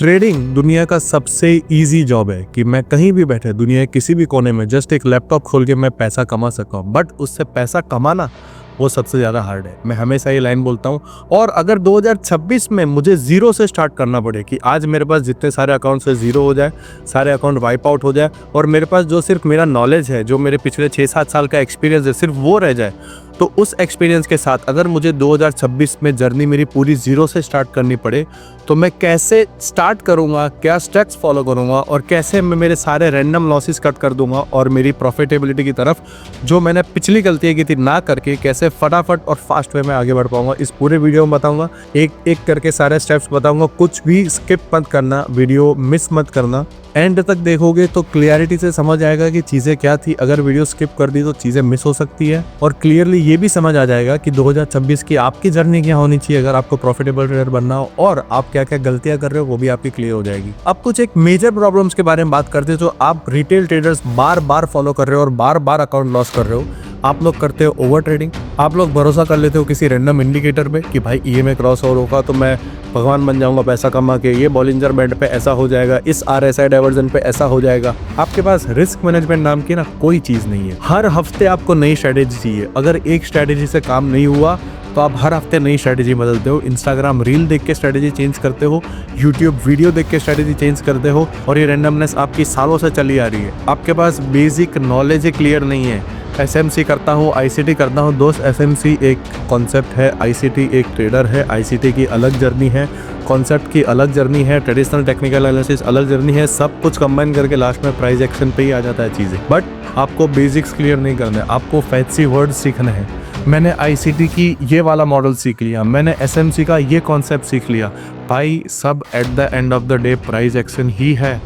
Trading दुनिया का सबसे इजी जॉब है कि मैं कहीं भी बैठे दुनिया के किसी भी कोने में जस्ट एक लैपटॉप खोल के मैं पैसा कमा सकता हूँ। बट उससे पैसा कमाना वो सबसे ज़्यादा हार्ड है। मैं हमेशा ये लाइन बोलता हूँ। और अगर 2026 में मुझे ज़ीरो से स्टार्ट करना पड़े कि आज मेरे पास जितने सारे अकाउंट से ज़ीरो हो जाए, सारे अकाउंट वाइप आउट हो जाए और मेरे पास जो सिर्फ मेरा नॉलेज है, जो मेरे पिछले 6-7 साल का एक्सपीरियंस है, सिर्फ वो रह जाए, तो उस एक्सपीरियंस के साथ अगर मुझे 2026 में जर्नी मेरी पूरी ज़ीरो से स्टार्ट करनी पड़े तो मैं कैसे स्टार्ट करूँगा, क्या स्टेप्स फॉलो करूँगा और कैसे मैं मेरे सारे रैंडम लॉसेस कट कर दूंगा और मेरी प्रॉफिटेबिलिटी की तरफ जो मैंने पिछली गलतियाँ की थी ना करके कैसे फटाफट और फास्ट वे में आगे बढ़ पाऊंगा, इस पूरे वीडियो में बताऊंगा। एक एक करके सारे स्टेप्स बताऊंगा, कुछ भी स्किप मत करना, वीडियो मिस मत करना। एंड तक देखोगे तो क्लियरिटी से समझ आएगा कि चीज़ें क्या थी। अगर वीडियो स्किप कर दी तो चीज़ें मिस हो सकती है और क्लियरली ये भी समझ आ जाएगा कि 2026 की आपकी जर्नी क्या होनी चाहिए अगर आपको प्रॉफिटेबल ट्रेडर बनना हो और आप क्या क्या गलतियां कर रहे हो वो भी आपकी क्लियर हो जाएगी। अब कुछ एक मेजर प्रॉब्लम्स के बारे में बात करते हैं जो आप रिटेल ट्रेडर्स बार बार फॉलो कर रहे हो और बार बार अकाउंट लॉस कर रहे हो। आप लोग करते हो ओवर ट्रेडिंग। आप लोग भरोसा कर लेते हो किसी रैंडम इंडिकेटर पे कि भाई ईएमए क्रॉस ओवर होगा तो मैं भगवान बन जाऊंगा पैसा कमा के, ये बॉलिंजर बैंड पे ऐसा हो जाएगा, इस आरएसआई डाइवर्जन पे ऐसा हो जाएगा। आपके पास रिस्क मैनेजमेंट नाम की ना कोई चीज़ नहीं है। हर हफ्ते आपको नई स्ट्रैटेजी चाहिए। अगर एक स्ट्रैटेजी से काम नहीं हुआ तो आप हर हफ्ते नई स्ट्रैटेजी बदलते हो। इंस्टाग्राम रील देख के स्ट्रैटेजी चेंज करते हो, यूट्यूब वीडियो देख के स्ट्रैटेजी चेंज करते हो और ये रैंडमनेस आपकी सालों से चली आ रही है। आपके पास बेसिक नॉलेज ही क्लियर नहीं है। एसएमसी करता हूँ, आईसीटी करता हूँ। दोस्त, एसएमसी एक कॉन्सेप्ट है, आईसीटी एक ट्रेडर है। आईसीटी की अलग जर्नी है, कॉन्सेप्ट की अलग जर्नी है, ट्रेडिशनल टेक्निकल एनालिसिस अलग जर्नी है। सब कुछ कंबाइन करके लास्ट में प्राइस एक्शन पे ही आ जाता है चीज़ें। बट आपको बेसिक्स क्लियर नहीं करना है, आपको फैंसी वर्ड सीखना है। मैंने आईसीटी की ये वाला मॉडल सीख लिया, मैंने एसएमसी का ये कॉन्सेप्ट सीख लिया। भाई सब at the end of the day price action ही है।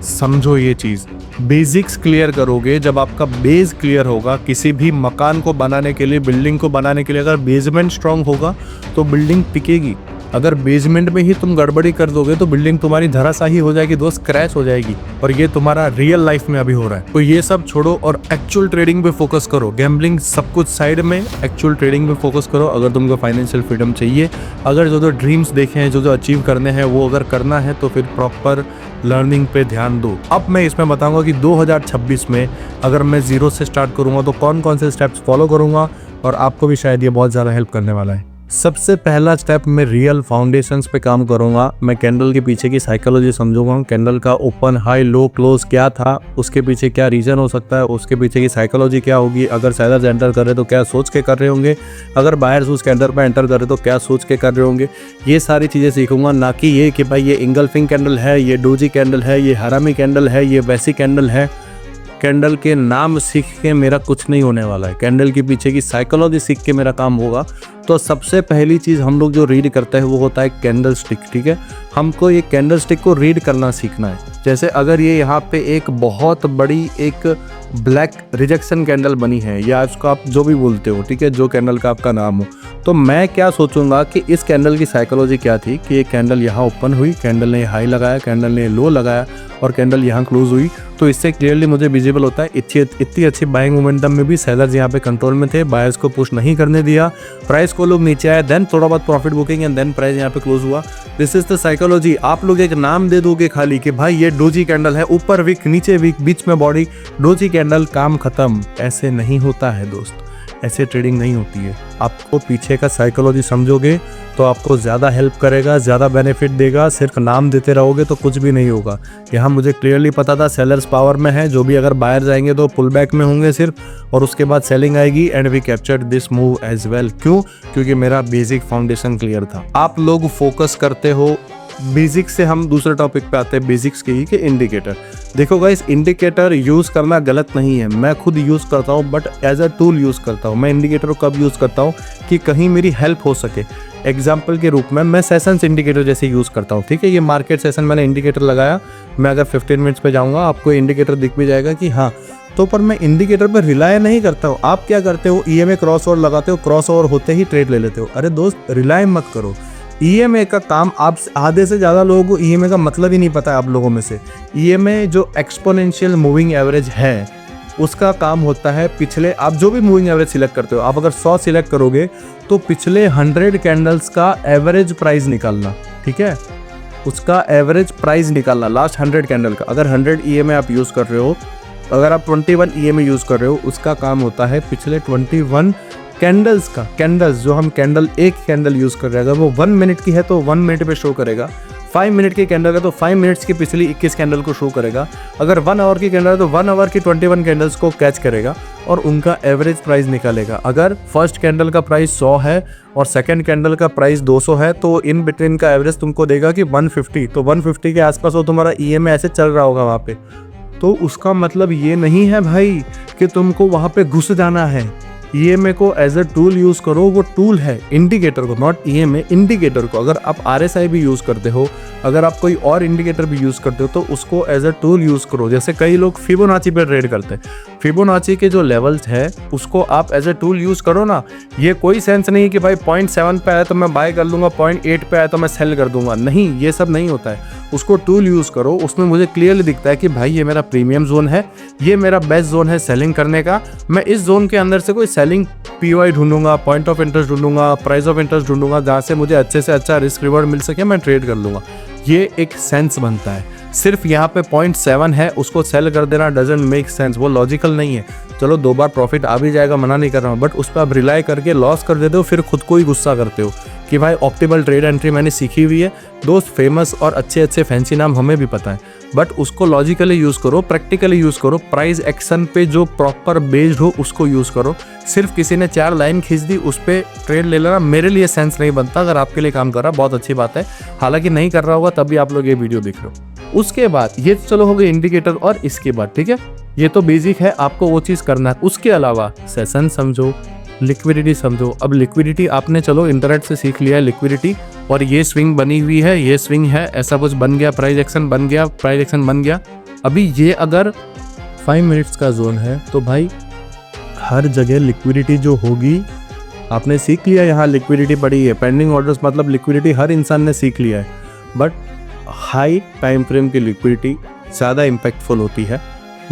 समझो ये चीज़। बेसिक्स क्लियर करोगे, जब आपका बेस क्लियर होगा, किसी भी मकान को बनाने के लिए, बिल्डिंग को बनाने के लिए अगर बेसमेंट स्ट्रांग होगा तो बिल्डिंग टिकेगी। अगर बेसमेंट में ही तुम गड़बड़ी कर दोगे तो बिल्डिंग तुम्हारी धराशायी हो जाएगी दोस्त, क्रैश हो जाएगी। और ये तुम्हारा रियल लाइफ में अभी हो रहा है। तो ये सब छोड़ो और एक्चुअल ट्रेडिंग पे फोकस करो। गैम्बलिंग सब कुछ साइड में, एक्चुअल ट्रेडिंग पे फोकस करो। अगर तुमको फाइनेंशियल फ्रीडम चाहिए, अगर जो ड्रीम्स देखे हैं, जो अचीव करने हैं वो अगर करना है तो फिर प्रॉपर लर्निंग पे ध्यान दो। अब मैं इसमें बताऊंगा कि 2026 में अगर मैं ज़ीरो से स्टार्ट करूंगा तो कौन कौन से स्टेप्स फॉलो करूंगा और आपको भी शायद ये बहुत ज़्यादा हेल्प करने वाला है। सबसे पहला स्टेप, मैं रियल फाउंडेशंस पे काम करूंगा। मैं कैंडल के पीछे की साइकोलॉजी समझूंगा। कैंडल का ओपन, हाई, लो, क्लोज क्या था, उसके पीछे क्या रीजन हो सकता है, उसके पीछे की साइकोलॉजी क्या होगी। अगर सेलर्स एंटर कर रहे तो क्या सोच के कर रहे होंगे, अगर बायर्स उस कैंडल पर एंटर कर रहे तो क्या सोच के कर रहे होंगे। ये सारी चीज़ें सीखूंगा, ना कि ये कि भाई ये इंगल्फिंग कैंडल है, ये डोजी कैंडल है, ये हरामी कैंडल है, ये वैसी कैंडल है। कैंडल के नाम सीख के मेरा कुछ नहीं होने वाला है। कैंडल के पीछे की साइकोलॉजी सीख के मेरा काम होगा। तो सबसे पहली चीज़ हम लोग जो रीड करते हैं वो होता है कैंडल स्टिक। ठीक है, हमको ये कैंडल स्टिक को रीड करना सीखना है। जैसे अगर ये यहाँ पे एक बहुत बड़ी एक ब्लैक रिजेक्शन कैंडल बनी है या इसको आप जो भी बोलते हो, ठीक है, जो कैंडल का आपका नाम हो, तो मैं क्या सोचूंगा कि इस कैंडल की साइकोलॉजी क्या थी कि ये कैंडल यहाँ ओपन हुई, कैंडल ने हाई लगाया, कैंडल ने लो लगाया और कैंडल यहाँ क्लोज हुई। तो इससे क्लियरली मुझे विजिबल होता है इतनी अच्छी बाइंग मोमेंटम में भी सेलर्स यहाँ पे कंट्रोल में थे, बायर्स को पुश नहीं करने दिया, प्राइस को लोग नीचे आए, देन थोड़ा बहुत profit booking and then price यहाँ पे क्लोज हुआ। This is the psychology. आप लोग एक नाम दे दोगे खाली कि भाई ये डोजी कैंडल है, ऊपर वीक, नीचे वीक, बीच में बॉडी, डोजी कैंडल, काम खत्म। ऐसे नहीं होता है दोस्त, ऐसे ट्रेडिंग नहीं होती है। आपको पीछे का साइकोलॉजी समझोगे तो आपको ज़्यादा हेल्प करेगा, ज़्यादा बेनिफिट देगा। सिर्फ नाम देते रहोगे तो कुछ भी नहीं होगा। यहाँ मुझे क्लियरली पता था सेलर्स पावर में है, जो भी अगर बायर जाएंगे तो पुल बैक में होंगे सिर्फ, और उसके बाद सेलिंग आएगी and we captured this move as well. क्यों? क्योंकि मेरा बेसिक फाउंडेशन क्लियर था। आप लोग फोकस करते हो बेसिक्स से। हम दूसरे टॉपिक पे आते हैं, बेसिक्स के ही, कि इंडिकेटर। देखो गाइस, इंडिकेटर यूज़ करना गलत नहीं है, मैं खुद यूज़ करता हूँ, but as a tool use करता हूँ। मैं इंडिकेटर को कब यूज़ करता हूँ कि कहीं मेरी हेल्प हो सके। एग्जाम्पल के रूप में मैं सेशंस इंडिकेटर जैसे यूज़ करता हूँ। ठीक है, ये मार्केट सेशन मैंने इंडिकेटर लगाया, मैं अगर 15 मिनट्स पे जाऊँगा आपको इंडिकेटर दिख भी जाएगा कि हाँ, तो पर मैं इंडिकेटर पर रिलाय नहीं करता हूँ। आप क्या करते हो, ईएमए क्रॉस ओवर लगाते हो, क्रॉस ओवर होते ही ट्रेड ले लेते हो। अरे दोस्त, रिलाय मत करो। ईएमए का काम, आप आधे से ज़्यादा लोगों को ईएमए का मतलब ही नहीं पता है। आप लोगों में से ईएमए जो एक्सपोनेंशियल मूविंग एवरेज है, उसका काम होता है पिछले, आप जो भी मूविंग एवरेज सिलेक्ट करते हो, आप अगर 100 सिलेक्ट करोगे तो पिछले 100 कैंडल्स का एवरेज प्राइस निकालना। ठीक है, उसका एवरेज प्राइस निकालना लास्ट 100 कैंडल का। अगर 100 EMA आप यूज़ कर रहे हो, अगर आप 21 EMA यूज़ कर रहे हो, उसका काम होता है पिछले 21 कैंडल्स का। कैंडल्स जो हम कैंडल, एक कैंडल यूज़ कर रहे हैं, अगर वो 1 मिनट की है तो 1 मिनट पे शो करेगा। 5 मिनट की कैंडल है तो 5 मिनट्स की पिछली 21 कैंडल को शो करेगा। अगर 1 आवर की कैंडल है तो 1 आवर की 21 कैंडल्स को कैच करेगा और उनका एवरेज प्राइस निकालेगा। अगर फर्स्ट कैंडल का प्राइस 100 है और सेकंड कैंडल का प्राइस 200 है तो इन बिटवीन का एवरेज तुमको देगा कि 150। तो 150 के आसपास वो तुम्हारा EMA ऐसे चल रहा होगा वहाँ पे। तो उसका मतलब ये नहीं है भाई कि तुमको वहाँ पे घुस जाना है। EMA को एज अ टूल यूज़ करो, वो टूल है इंडिकेटर को, नॉट EMA, इंडिकेटर को। अगर आप RSI भी यूज़ करते हो, अगर आप कोई और इंडिकेटर भी यूज़ करते हो तो उसको एज अ टूल यूज़ करो। जैसे कई लोग फिबोनाची पे ट्रेड करते हैं, फिबोनाची के जो लेवल्स है उसको आप एज अ टूल यूज़ करो ना। ये कोई सेंस नहीं है कि भाई 0.7 पे आया तो मैं बाय कर लूँगा, 0.8 पे आया तो मैं सेल कर दूंगा। नहीं, ये सब नहीं होता है। उसको टूल यूज़ करो, उसमें मुझे क्लियरली दिखता है कि भाई ये मेरा प्रीमियम जोन है, ये मेरा बेस्ट जोन है सेलिंग करने का। मैं इस जोन के अंदर से कोई सेलिंग POI ढूंढूंगा, पॉइंट ऑफ इंटरेस्ट ढूंढूंगा, प्राइस ऑफ इंटरेस्ट ढूंढूंगा, जहाँ से मुझे अच्छे से अच्छा रिस्क रिवॉर्ड मिल सके, मैं ट्रेड कर लूँगा। ये एक सेंस बनता है। सिर्फ यहाँ पे 0.7 है उसको सेल कर देना डजंट मेक सेंस, वो लॉजिकल नहीं है। चलो 2 बार प्रॉफिट आ भी जाएगा, मना नहीं कर रहा हूँ, बट उस पर आप रिलाई करके लॉस कर देते हो, फिर खुद को ही गुस्सा करते हो कि भाई ऑप्टिमल ट्रेड एंट्री मैंने सीखी हुई है। दोस्त फेमस और अच्छे अच्छे फैंसी नाम हमें भी पता है, बट उसको लॉजिकली यूज़ करो, प्रैक्टिकली यूज़ करो, प्राइस एक्शन पे जो प्रॉपर बेस्ड हो उसको यूज़ करो। सिर्फ किसी ने 4 लाइन खींच दी उस पर ट्रेड ले लेना मेरे लिए सेंस नहीं बनता। अगर आपके लिए काम कर रहा बहुत अच्छी बात है, हालांकि नहीं कर रहा होगा तभी आप लोग ये वीडियो देख रहे हो। उसके बाद ये चलो हो गए इंडिकेटर, और इसके बाद ठीक है, ये तो बेसिक है, आपको वो चीज़ करना है। उसके अलावा सेशन समझो, लिक्विडिटी समझो। अब लिक्विडिटी आपने चलो इंटरनेट से सीख लिया है लिक्विडिटी, और ये स्विंग बनी हुई है, ये स्विंग है, ऐसा कुछ बन गया, प्राइस एक्शन बन गया, प्राइस एक्शन बन गया। अभी ये अगर 5 मिनट्स का जोन है तो भाई हर जगह लिक्विडिटी जो होगी, आपने सीख लिया, यहाँ लिक्विडिटी पड़ी है, पेंडिंग ऑर्डर्स मतलब लिक्विडिटी हर इंसान ने सीख लिया है। बट हाई टाइम फ्रेम की लिक्विडिटी ज़्यादा इम्पैक्टफुल होती है,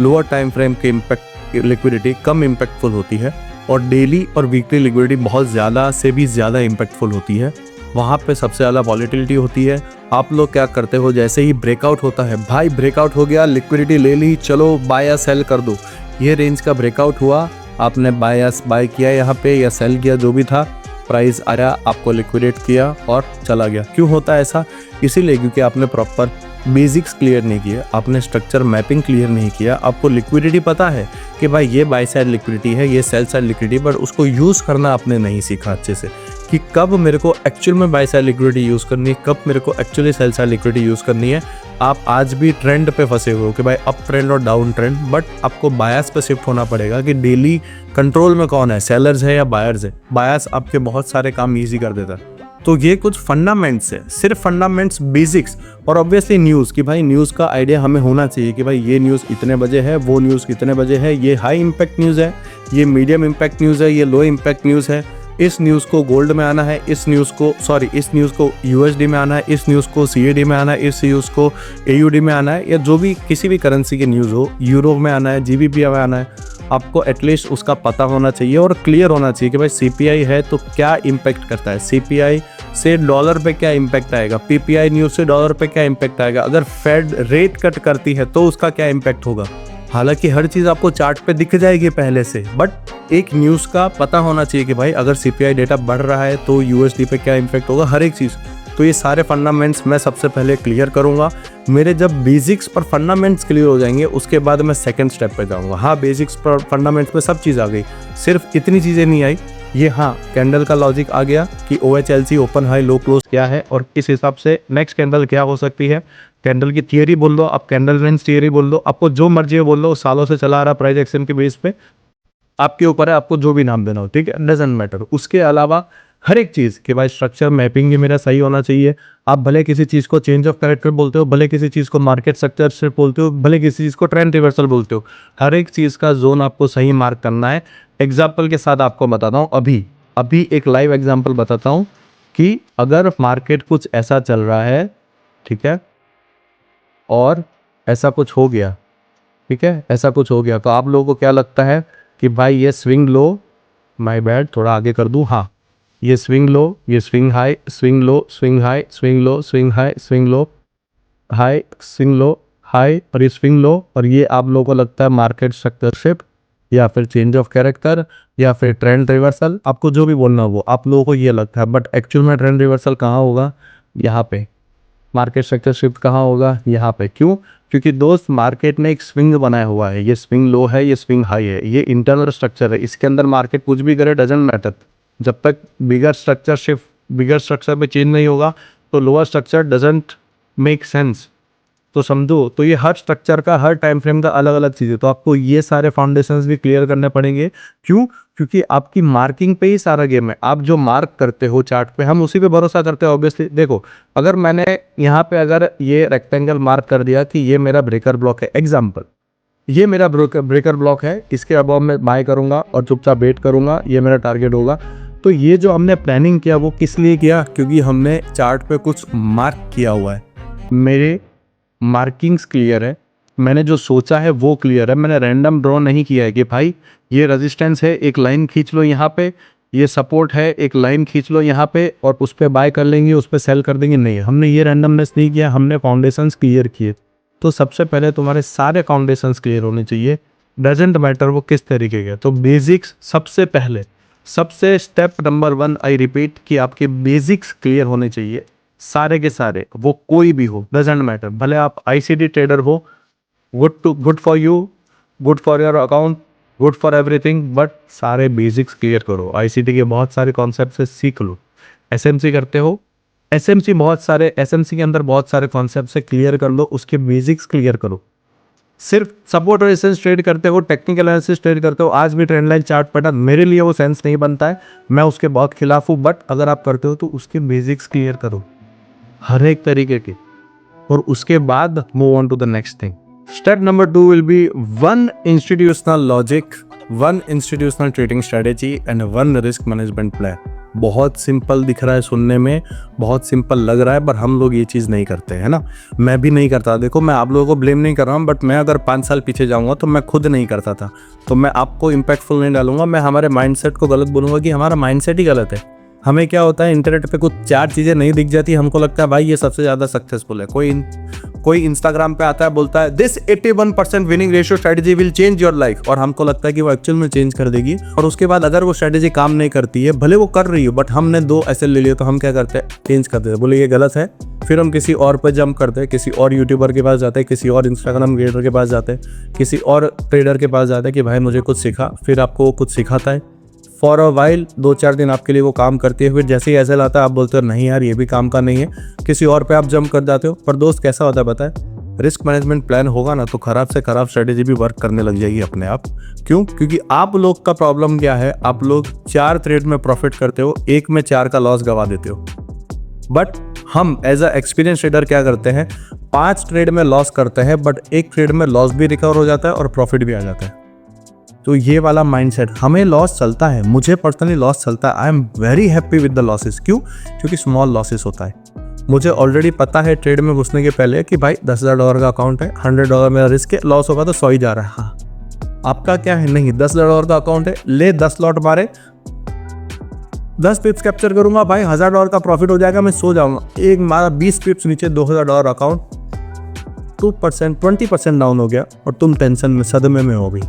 लोअर टाइम फ्रेम की लिक्विडिटी कम इम्पैक्टफुल होती है, और डेली और वीकली लिक्विडिटी बहुत ज़्यादा से भी ज़्यादा इम्पैक्टफुल होती है। वहाँ पे सबसे ज़्यादा वॉलेटिलिटी होती है। आप लोग क्या करते हो, जैसे ही ब्रेकआउट होता है, भाई ब्रेकआउट हो गया, लिक्विडिटी ले ली, चलो बाय या सेल कर दो। ये रेंज का ब्रेकआउट हुआ, आपने बाय किया यहाँ पे या सेल किया, जो भी था, प्राइस आया, आपको लिक्विडेट किया और चला गया। क्यों होता है ऐसा? इसीलिए क्योंकि आपने प्रॉपर बेसिक्स क्लियर नहीं किया, आपने स्ट्रक्चर मैपिंग क्लियर नहीं किया। आपको लिक्विडिटी पता है कि भाई ये बाय साइड लिक्विडिटी है, ये सेल साइड लिक्विडिटी, बट उसको यूज़ करना आपने नहीं सीखा अच्छे से कि कब मेरे को एक्चुअल में बाय साइड लिक्विडिटी यूज़ करनी है, कब मेरे को actually sell side liquidity use करनी है। आप आज भी ट्रेंड पे फंसे हुए हो कि भाई अप ट्रेंड और डाउन ट्रेंड, बट आपको बायस पे शिफ्ट होना पड़ेगा कि डेली कंट्रोल में कौन है, सेलर्स है या बायर्स है। बायस आपके बहुत सारे काम ईजी कर देता है। तो ये कुछ फंडामेंट्स है, सिर्फ फंडामेंट्स, बेसिक्स, और ऑब्वियसली न्यूज़ कि भाई न्यूज़ का आइडिया हमें होना चाहिए कि भाई ये न्यूज़ इतने बजे है, वो न्यूज़ कितने बजे है, ये हाई इम्पैक्ट न्यूज़ है, ये मीडियम इम्पैक्ट न्यूज़ है, ये लो इम्पैक्ट न्यूज़ है, इस न्यूज़ को गोल्ड में आना है, इस न्यूज़ को USD में आना है, इस न्यूज़ को CAD में आना है, इस न्यूज़ को AUD में आना है, या जो भी किसी भी करेंसी की न्यूज़ हो, यूरो में आना है, GBP में आना है। आपको एटलीस्ट उसका पता होना चाहिए और क्लियर होना चाहिए कि भाई CPI है तो क्या इम्पैक्ट करता है, CPI से डॉलर पे क्या इम्पैक्ट आएगा, PPI न्यूज़ से डॉलर पे क्या इम्पैक्ट आएगा, अगर फेड रेट कट करती है तो उसका क्या इम्पैक्ट होगा। हालांकि हर चीज़ आपको चार्ट पे दिख जाएगी पहले से, बट एक न्यूज़ का पता होना चाहिए कि भाई अगर CPI डेटा बढ़ रहा है तो USD पे क्या इम्पैक्ट होगा, हर एक चीज़। तो ये सारे फंडामेंट्स मैं सबसे पहले क्लियर करूंगा। मेरे जब बेसिक्स पर फंडामेंट्स क्लियर हो जाएंगे उसके बाद मैं सेकंड स्टेप पे जाऊंगा। हाँ, बेसिक्स पर फंडामेंट्स में सब चीज़ आ गई, सिर्फ इतनी चीज़ें नहीं आई। ये हाँ, कैंडल का लॉजिक आ गया कि OHLC open high low close क्या है और किस हिसाब से नेक्स्ट कैंडल क्या हो सकती है। कैंडल की थियरी बोल दो, आप कैंडल रेंज थियरी बोल दो, आपको जो मर्जी है बोल दो, सालों से चला आ रहा प्राइस एक्शन के बेस पे, आपके ऊपर है, आपको जो भी नाम देना हो, ठीक है, डजंट मैटर। उसके अलावा हर एक चीज़ कि भाई स्ट्रक्चर मैपिंग भी मेरा सही होना चाहिए। आप भले किसी चीज़ को चेंज ऑफ कैरेक्टर बोलते हो, भले किसी चीज़ को मार्केट स्ट्रक्चर से बोलते हो, भले किसी चीज़ को ट्रेंड रिवर्सल बोलते हो, हर एक चीज़ का जोन आपको सही मार्क करना है। एग्जाम्पल के साथ आपको बताता हूँ, अभी एक लाइव एग्जाम्पल बताता हूँ कि अगर मार्केट कुछ ऐसा चल रहा है, ठीक है, और ऐसा कुछ हो गया, ठीक है, ऐसा कुछ हो गया, तो आप लोगों को क्या लगता है कि भाई ये स्विंग लो, माय बैड, थोड़ा आगे कर दूं, हाँ, ये स्विंग लो, ये swing high, swing low, swing high, swing low, swing high, swing low, high, swing low, high और ये स्विंग लो, और ये आप लोगों को लगता है मार्केट स्ट्रक्चर शिफ्ट या फिर चेंज ऑफ कैरेक्टर या फिर ट्रेंड रिवर्सल, आपको जो भी बोलना हो वो आप लोगों को ये लगता है, बट एक्चुअल में ट्रेंड रिवर्सल कहाँ होगा? यहाँ पे। मार्केट स्ट्रक्चर शिफ्ट कहाँ होगा? यहाँ पे। क्यों? क्योंकि दोस्त मार्केट ने एक स्विंग बनाया हुआ है, ये स्विंग लो है, ये स्विंग हाई है, ये इंटरनल स्ट्रक्चर है, इसके अंदर मार्केट कुछ भी करे डजंट मैटर। जब तक बिगर स्ट्रक्चर में चेंज नहीं होगा तो lower structure doesn't make sense. तो समझो, तो ये हर स्ट्रक्चर का, हर टाइम फ्रेम का अलग अलग चीज़ है, तो आपको ये सारे फाउंडेशंस भी क्लियर करने पड़ेंगे। क्यों? क्योंकि आपकी मार्किंग पे ही सारा गेम है। आप जो मार्क करते हो चार्ट पे, हम उसी पे भरोसा करते हैं ऑब्वियसली। देखो, अगर मैंने यहाँ पे अगर ये रेक्टेंगल मार्क कर दिया कि ये मेरा ब्रेकर ब्लॉक है, एग्जाम्पल, ये मेरा ब्रेकर ब्लॉक है, इसके अबाव मैं बाय करूंगा और चुपचाप वेट करूंगा, ये मेरा टारगेट होगा। तो ये जो हमने प्लानिंग किया वो किस लिए किया? क्योंकि हमने चार्ट पे कुछ मार्क किया हुआ है, मेरे मार्किंग्स क्लियर है, मैंने जो सोचा है वो क्लियर है। मैंने रैंडम ड्रॉ नहीं किया है कि भाई ये रेजिस्टेंस है, एक लाइन खींच लो यहाँ पे, ये सपोर्ट है, एक लाइन खींच लो यहाँ पे और उस पर बाय कर लेंगे, उस पर सेल कर देंगे। नहीं, हमने ये रैंडमनेस नहीं किया, हमने फाउंडेशंस क्लियर किए। तो सबसे पहले तुम्हारे सारे फाउंडेशंस क्लियर होने चाहिए, डजेंट मैटर वो किस तरीके के। तो बेसिक्स सबसे पहले, सबसे स्टेप नंबर 1 आई रिपीट कि आपके बेसिक्स क्लियर होने चाहिए, सारे के सारे, वो कोई भी हो, डजेंट मैटर। भले आप आईसीडी ट्रेडर हो, good for you, good for your account, good for everything, but सारे बेसिक्स क्लियर करो। आईसीडी के बहुत सारे कॉन्सेप्ट से सीख लो। एसएमसी करते हो, एसएमसी के अंदर बहुत सारे कॉन्सेप्ट से क्लियर कर लो, उसके बेसिक्स क्लियर करो। सिर्फ सपोर्ट और रेजिस्टेंस ट्रेड करते हो, टेक्निकल एनालिसिस ट्रेड करते हो, आज भी ट्रेंड लाइन चार्ट पैटर्न, मेरे लिए वो सेंस नहीं बनता है, मैं उसके बहुत खिलाफ हूँ। बट अगर आप करते हो तो उसके बेसिक्स क्लियर करो हर एक तरीके के, और उसके बाद move on to the next thing. Step number 2 will be 1 institutional logic, 1 institutional trading strategy and 1 risk management plan. बहुत सिंपल दिख रहा है सुनने में, बहुत सिंपल लग रहा है, पर हम लोग ये चीज़ नहीं करते, है ना। मैं भी नहीं करता। देखो, मैं आप लोगों को ब्लेम नहीं कर रहा हूँ, बट मैं अगर 5 साल पीछे जाऊँगा तो मैं खुद नहीं करता था। तो मैं आपको इम्पैक्टफुल नहीं डालूंगा, मैं हमारे माइंडसेट को गलत बोलूँगा कि हमारा माइंडसेट ही गलत है। हमें क्या होता है, इंटरनेट पे कुछ 4 चीज़ें नहीं दिख जाती, हमको लगता है भाई ये सबसे ज़्यादा सक्सेसफुल है। कोई इंस्टाग्राम पे आता है, बोलता है this 81% winning ratio strategy will change your life, और हमको लगता है कि वो एक्चुअल में चेंज कर देगी। और उसके बाद अगर वो स्ट्रेटेजी काम नहीं करती है, भले वो कर रही हो, बट हमने 2 ऐसे ले लिए, तो हम क्या करते हैं, चेंज कर देते हैं, बोले ये गलत है। फिर हम किसी और पे जंप करते हैं, किसी और यूट्यूबर के पास जाते हैं, किसी और इंस्टाग्राम क्रिएटर के पास जाते हैं, किसी और ट्रेडर के पास जाते हैं कि भाई मुझे कुछ सिखा। फिर आपको वो कुछ सिखाता है, फॉर अ वाइल 2-4 दिन आपके लिए वो काम करती है, फिर जैसे ही ऐसे लाता है आप बोलते हो नहीं यार ये भी काम का नहीं है, किसी और पे आप जंप कर जाते हो। पर दोस्त कैसा होता है पता है, रिस्क मैनेजमेंट प्लान होगा ना तो खराब से खराब स्ट्रेटेजी भी वर्क करने लग जाएगी अपने आप। क्यों? क्योंकि आप लोग का प्रॉब्लम क्या है, आप लोग 4 ट्रेड में प्रॉफिट करते हो, एक में 4 का लॉस गवा देते हो। बट हम एज अ एक्सपीरियंस ट्रेडर क्या करते हैं, 5 ट्रेड में लॉस करते हैं, बट एक ट्रेड में लॉस भी रिकवर हो जाता है और प्रॉफिट भी आ जाता है। तो ये वाला माइंडसेट, हमें लॉस चलता है, मुझे पर्सनली लॉस चलता है, I am very happy with the losses. क्यों? क्योंकि स्मॉल लॉसेस होता है। मुझे ऑलरेडी पता है ट्रेड में घुसने के पहले कि भाई $10,000 का अकाउंट है, $100 मेरा रिस्क है, लॉस होगा तो 100 ही जा रहा है। हाँ, आपका क्या है, नहीं, $10,000 का अकाउंट है, ले 10 लॉट मारे, 10 पिप्स कैप्चर करूंगा भाई, $1,000 का प्रॉफिट हो जाएगा, मैं सो जाऊंगा। एक मारा 20 पिप्स नीचे, $2,000 अकाउंट 2% 20% डाउन हो गया और तुम टेंशन में, सदमे में हो भी।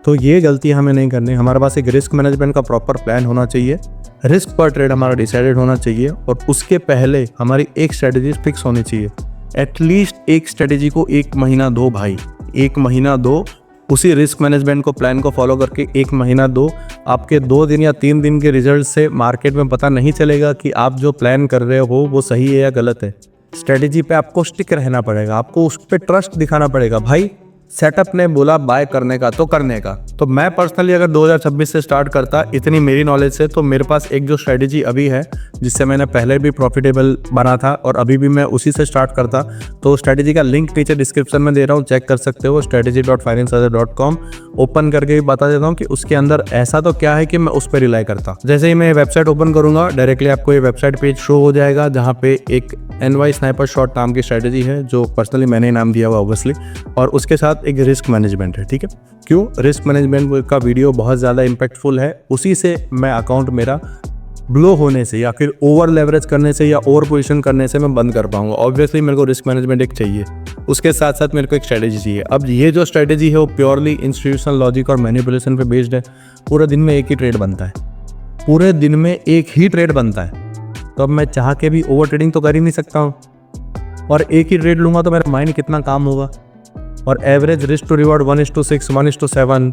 तो ये गलती हमें नहीं करनी। हमारे पास एक रिस्क मैनेजमेंट का प्रॉपर प्लान होना चाहिए, रिस्क पर ट्रेड हमारा डिसाइडेड होना चाहिए, और उसके पहले हमारी एक स्ट्रेटेजी फिक्स होनी चाहिए। एटलीस्ट एक स्ट्रेटेजी को 1 महीना दो भाई, 1 महीना दो, उसी रिस्क मैनेजमेंट को, प्लान को फॉलो करके 1 महीना दो। आपके 2 दिन या 3 दिन के रिजल्ट से मार्केट में पता नहीं चलेगा कि आप जो प्लान कर रहे हो वो सही है या गलत है। स्ट्रेटेजी पे आपको स्टिक रहना पड़ेगा, आपको उस पर ट्रस्ट दिखाना पड़ेगा। भाई सेटअप ने बोला बाय करने का तो करने का। तो मैं पर्सनली अगर 2026 से स्टार्ट करता, इतनी मेरी नॉलेज से, तो मेरे पास एक जो स्ट्रेटेजी अभी है जिससे मैंने पहले भी प्रॉफिटेबल बना था और अभी भी मैं उसी से स्टार्ट करता, तो स्ट्रेटेजी का लिंक नीचे डिस्क्रिप्शन में दे रहा हूँ, चेक कर सकते हो, strategy.financeazar.com। ओपन करके भी बता देता हूँ कि उसके अंदर ऐसा तो क्या है कि मैं उस पर रिलाई करता। जैसे ही मैं वेबसाइट ओपन करूँगा, डायरेक्टली आपको ये वेबसाइट पेज शो हो जाएगा, जहाँ पे एक NY स्नाइपर शॉट नाम की स्ट्रेटेजी है, जो पर्सनली मैंने नाम दिया हुआ ऑब्वियसली, और उसके साथ एक रिस्क मैनेजमेंट है। ठीक है, क्यों? रिस्क मैनेजमेंट का वीडियो बहुत ज़्यादा इम्पैक्टफुल है, उसी से मैं अकाउंट मेरा ब्लो होने से या फिर ओवर लेवरेज करने से या ओवर पोजीशन करने से मैं बंद कर पाऊंगा। ऑब्वियसली मेरे को रिस्क मैनेजमेंट एक चाहिए, उसके साथ साथ मेरे को एक स्ट्रेटेजी चाहिए। अब ये जो स्ट्रेटेजी है वो प्योरली इंस्टीट्यूशनल लॉजिक और मैनिपुलेशन पे बेस्ड है। पूरे दिन में एक ही ट्रेड बनता है, पूरे दिन में एक ही ट्रेड बनता है, तो अब मैं चाह के भी ओवर ट्रेडिंग तो कर ही नहीं सकता हूँ। और एक ही ट्रेड लूँगा तो मेरा माइंड कितना काम होगा। और एवरेज रिस्क टू रिवॉर्ड 1:6, 1:7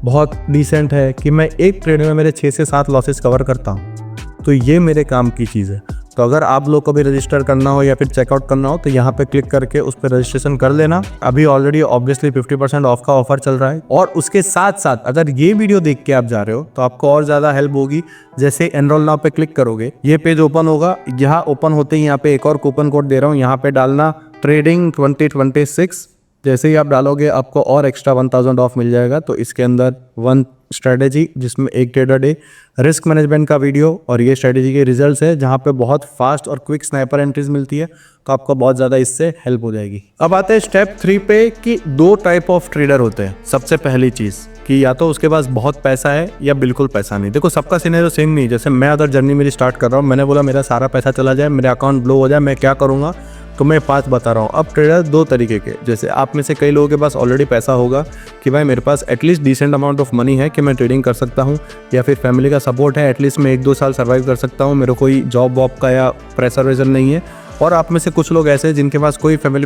बहुत डिसेंट है कि मैं एक ट्रेड में मेरे 6 से 7 लॉसेस कवर करता हूँ। तो ये मेरे काम की चीज़ है। तो अगर आप लोग को भी रजिस्टर करना हो या फिर चेकआउट करना हो तो यहाँ पे क्लिक करके उस पर रजिस्ट्रेशन कर लेना। अभी ऑलरेडी ऑब्वियसली 50% ऑफ का ऑफर चल रहा है। और उसके साथ साथ अगर ये वीडियो देख के आप जा रहे हो तो आपको और ज़्यादा हेल्प होगी। जैसे एनरोल नाउ पे क्लिक करोगे, ये पेज ओपन होगा। यहाँ ओपन होते ही यहाँ पे एक और कूपन कोड दे रहा हूँ, यहाँ पे डालना ट्रेडिंग 2026। जैसे ही आप डालोगे आपको और एक्स्ट्रा 1000 ऑफ मिल जाएगा। तो इसके अंदर 1 स्ट्रेटेजी जिसमें 1 trade a day, risk management का वीडियो और ये स्ट्रेटेजी के रिजल्ट्स है जहाँ पे बहुत फास्ट और क्विक स्नाइपर एंट्रीज मिलती है। तो आपको बहुत ज़्यादा इससे हेल्प हो जाएगी। अब आते हैं स्टेप 3 पे कि 2 टाइप ऑफ ट्रेडर होते हैं। सबसे पहली चीज़ कि या तो उसके पास बहुत पैसा है या बिल्कुल पैसा नहीं। देखो सबका सिनेरियो सेम नहीं। जैसे मैं अगर जर्नी मेरी स्टार्ट कर रहा हूँ, मैंने बोला मेरा सारा पैसा चला जाए, मेरे अकाउंट ब्लो हो जाए, मैं क्या करूँगा, तो मैं 5 बता रहा हूँ। अब ट्रेडर 2 तरीके के, जैसे आप में से कई लोगों के पास ऑलरेडी पैसा होगा कि भाई मेरे पास at least decent amount of money है कि मैं ट्रेडिंग कर सकता हूँ, या फिर फैमिली का सपोर्ट है, एटलीस्ट मैं 1-2 साल सर्वाइव कर सकता हूँ, मेरे कोई जॉब वॉब का या प्रेशर वेशर नहीं है। और आप में से कुछ लोग ऐसे हैं जिनके पास कोई फैमिली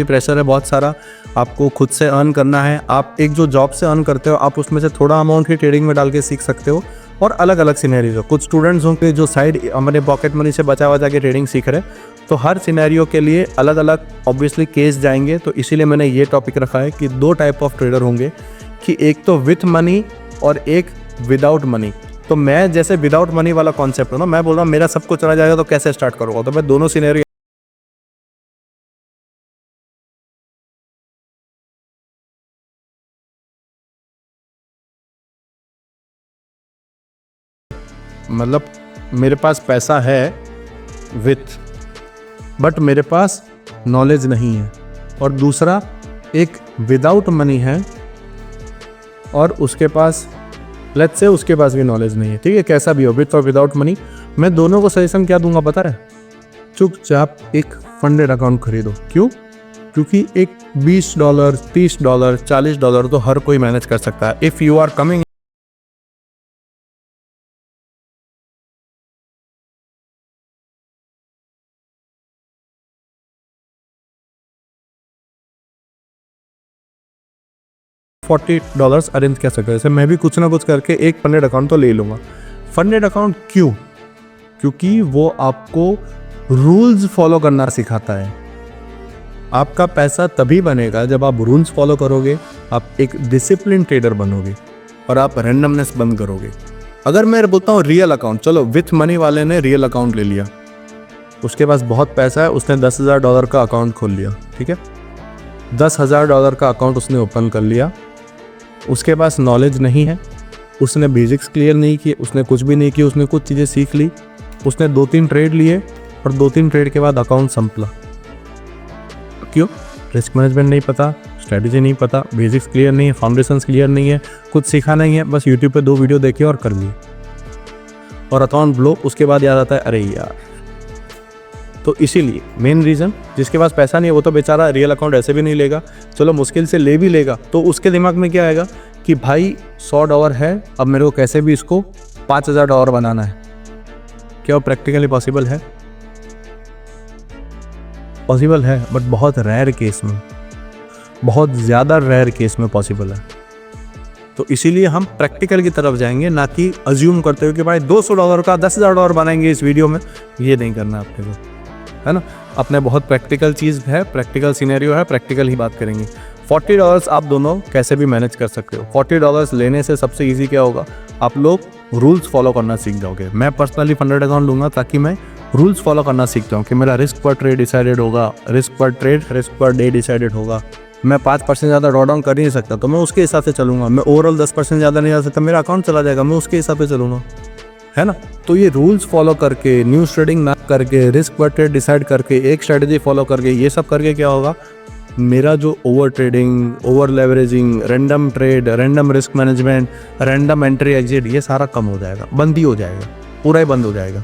प्रेशर है बहुत सारा, आपको खुद से अर्न करना है। आप एक जो जॉब से अर्न करते हो आप उसमें से थोड़ा अमाउंट ही ट्रेडिंग में डाल के सीख सकते हो। और अलग अलग सिनेरियो, कुछ स्टूडेंट्स होंगे जो साइड हमारे पॉकेट मनी से बचा के ट्रेडिंग सीख रहे हैं। तो हर सिनेरियो के लिए अलग अलग ऑब्वियसली केस जाएंगे। तो इसीलिए मैंने ये टॉपिक रखा है कि 2 टाइप ऑफ ट्रेडर होंगे, कि एक तो विथ मनी और एक विदाउट मनी। तो मैं जैसे विदाउट मनी वाला कॉन्सेप्ट है ना, मैं बोल रहा हूँ मेरा सब कुछ चला जाएगा तो कैसे स्टार्ट करूँगा। तो मैं दोनों सिनेरियो मतलब मेरे पास पैसा है विथ, बट मेरे पास नॉलेज नहीं है। और दूसरा एक विदाउट मनी है और उसके पास लेट्स से उसके पास भी नॉलेज नहीं है। ठीक है, कैसा भी हो, विथ और विदाउट मनी। मैं दोनों को सजेशन क्या दूंगा पता है? चुपचाप एक फंडेड अकाउंट खरीदो। क्यों? क्योंकि एक $20, $30, $40 तो हर कोई मैनेज कर सकता है। If you are coming $40 arrange कर सकते हैं। जैसे मैं भी कुछ ना कुछ करके एक फंडेड अकाउंट तो ले लूँगा। फंडेड अकाउंट क्यों? क्योंकि वो आपको रूल्स फॉलो करना सिखाता है। आपका पैसा तभी बनेगा जब आप रूल्स फॉलो करोगे, आप एक डिसिप्लिन ट्रेडर बनोगे और आप रैंडमनेस बंद करोगे। अगर मैं बोलता हूँ रियल अकाउंट, चलो विथ मनी वाले ने रियल अकाउंट ले लिया, उसके पास बहुत पैसा है, उसने $10,000 का अकाउंट खोल लिया। ठीक है, $10,000 का अकाउंट उसने ओपन कर लिया। उसके पास नॉलेज नहीं है, उसने बेसिक्स क्लियर नहीं किए, उसने कुछ भी नहीं किया, उसने कुछ चीज़ें सीख ली, उसने 2-3 ट्रेड लिए और 2-3 ट्रेड के बाद अकाउंट संपला। क्यों? रिस्क मैनेजमेंट नहीं पता, स्ट्रेटजी नहीं पता, बेसिक्स क्लियर नहीं है, फाउंडेशंस क्लियर नहीं है, कुछ सीखा नहीं है, बस यूट्यूब पे 2 वीडियो देखे और कर लिए और अकाउंट ब्लो। उसके बाद याद आता है अरे यार। तो इसीलिए मेन रीज़न, जिसके पास पैसा नहीं है वो तो बेचारा रियल अकाउंट ऐसे भी नहीं लेगा, चलो मुश्किल से ले भी लेगा तो उसके दिमाग में क्या आएगा कि भाई $100 है, अब मेरे को कैसे भी इसको $5,000 बनाना है। क्या वो प्रैक्टिकली पॉसिबल है? पॉसिबल है, बट बहुत रेयर केस में, बहुत ज़्यादा रेयर केस में पॉसिबल है। तो इसीलिए हम प्रैक्टिकल की तरफ जाएंगे, ना कि अज्यूम करते हुए कि भाई $200 का $10,000 बनाएंगे इस वीडियो में। ये नहीं करना आपके को, है ना। अपने बहुत प्रैक्टिकल चीज़ है, प्रैक्टिकल सिनेरियो है, प्रैक्टिकल ही बात करेंगे। $40 आप दोनों कैसे भी मैनेज कर सकते हो। $40 लेने से सबसे इजी क्या होगा, आप लोग रूल्स फॉलो करना सीख जाओगे। मैं पर्सनली फंडेड अकाउंट लूँगा ताकि मैं रूल्स फॉलो करना सीख जाऊँ कि मेरा रिस्क पर ट्रेड डिसाइडेड होगा, रिस्क पर डे डिसाइडेड होगा। मैं 5% ज़्यादा ड्रॉ डाउन कर ही नहीं सकता तो मैं उसके हिसाब से चलूँगा। मैं ओवरऑल 10% ज़्यादा नहीं जा सकता, मेरा अकाउंट चला जाएगा, मैं उसके हिसाब से चलूँगा, है ना। तो ये रूल्स फॉलो करके, न्यूज़ ट्रेडिंग ना करके, रिस्क पर ट्रेड डिसाइड करके, एक स्ट्रेटजी फॉलो करके, ये सब करके क्या होगा, मेरा जो over trading, over leveraging, random trade, random risk management, random entry exit, ये सारा कम हो जाएगा, बंद ही हो जाएगा, पूरा ही बंद हो जाएगा।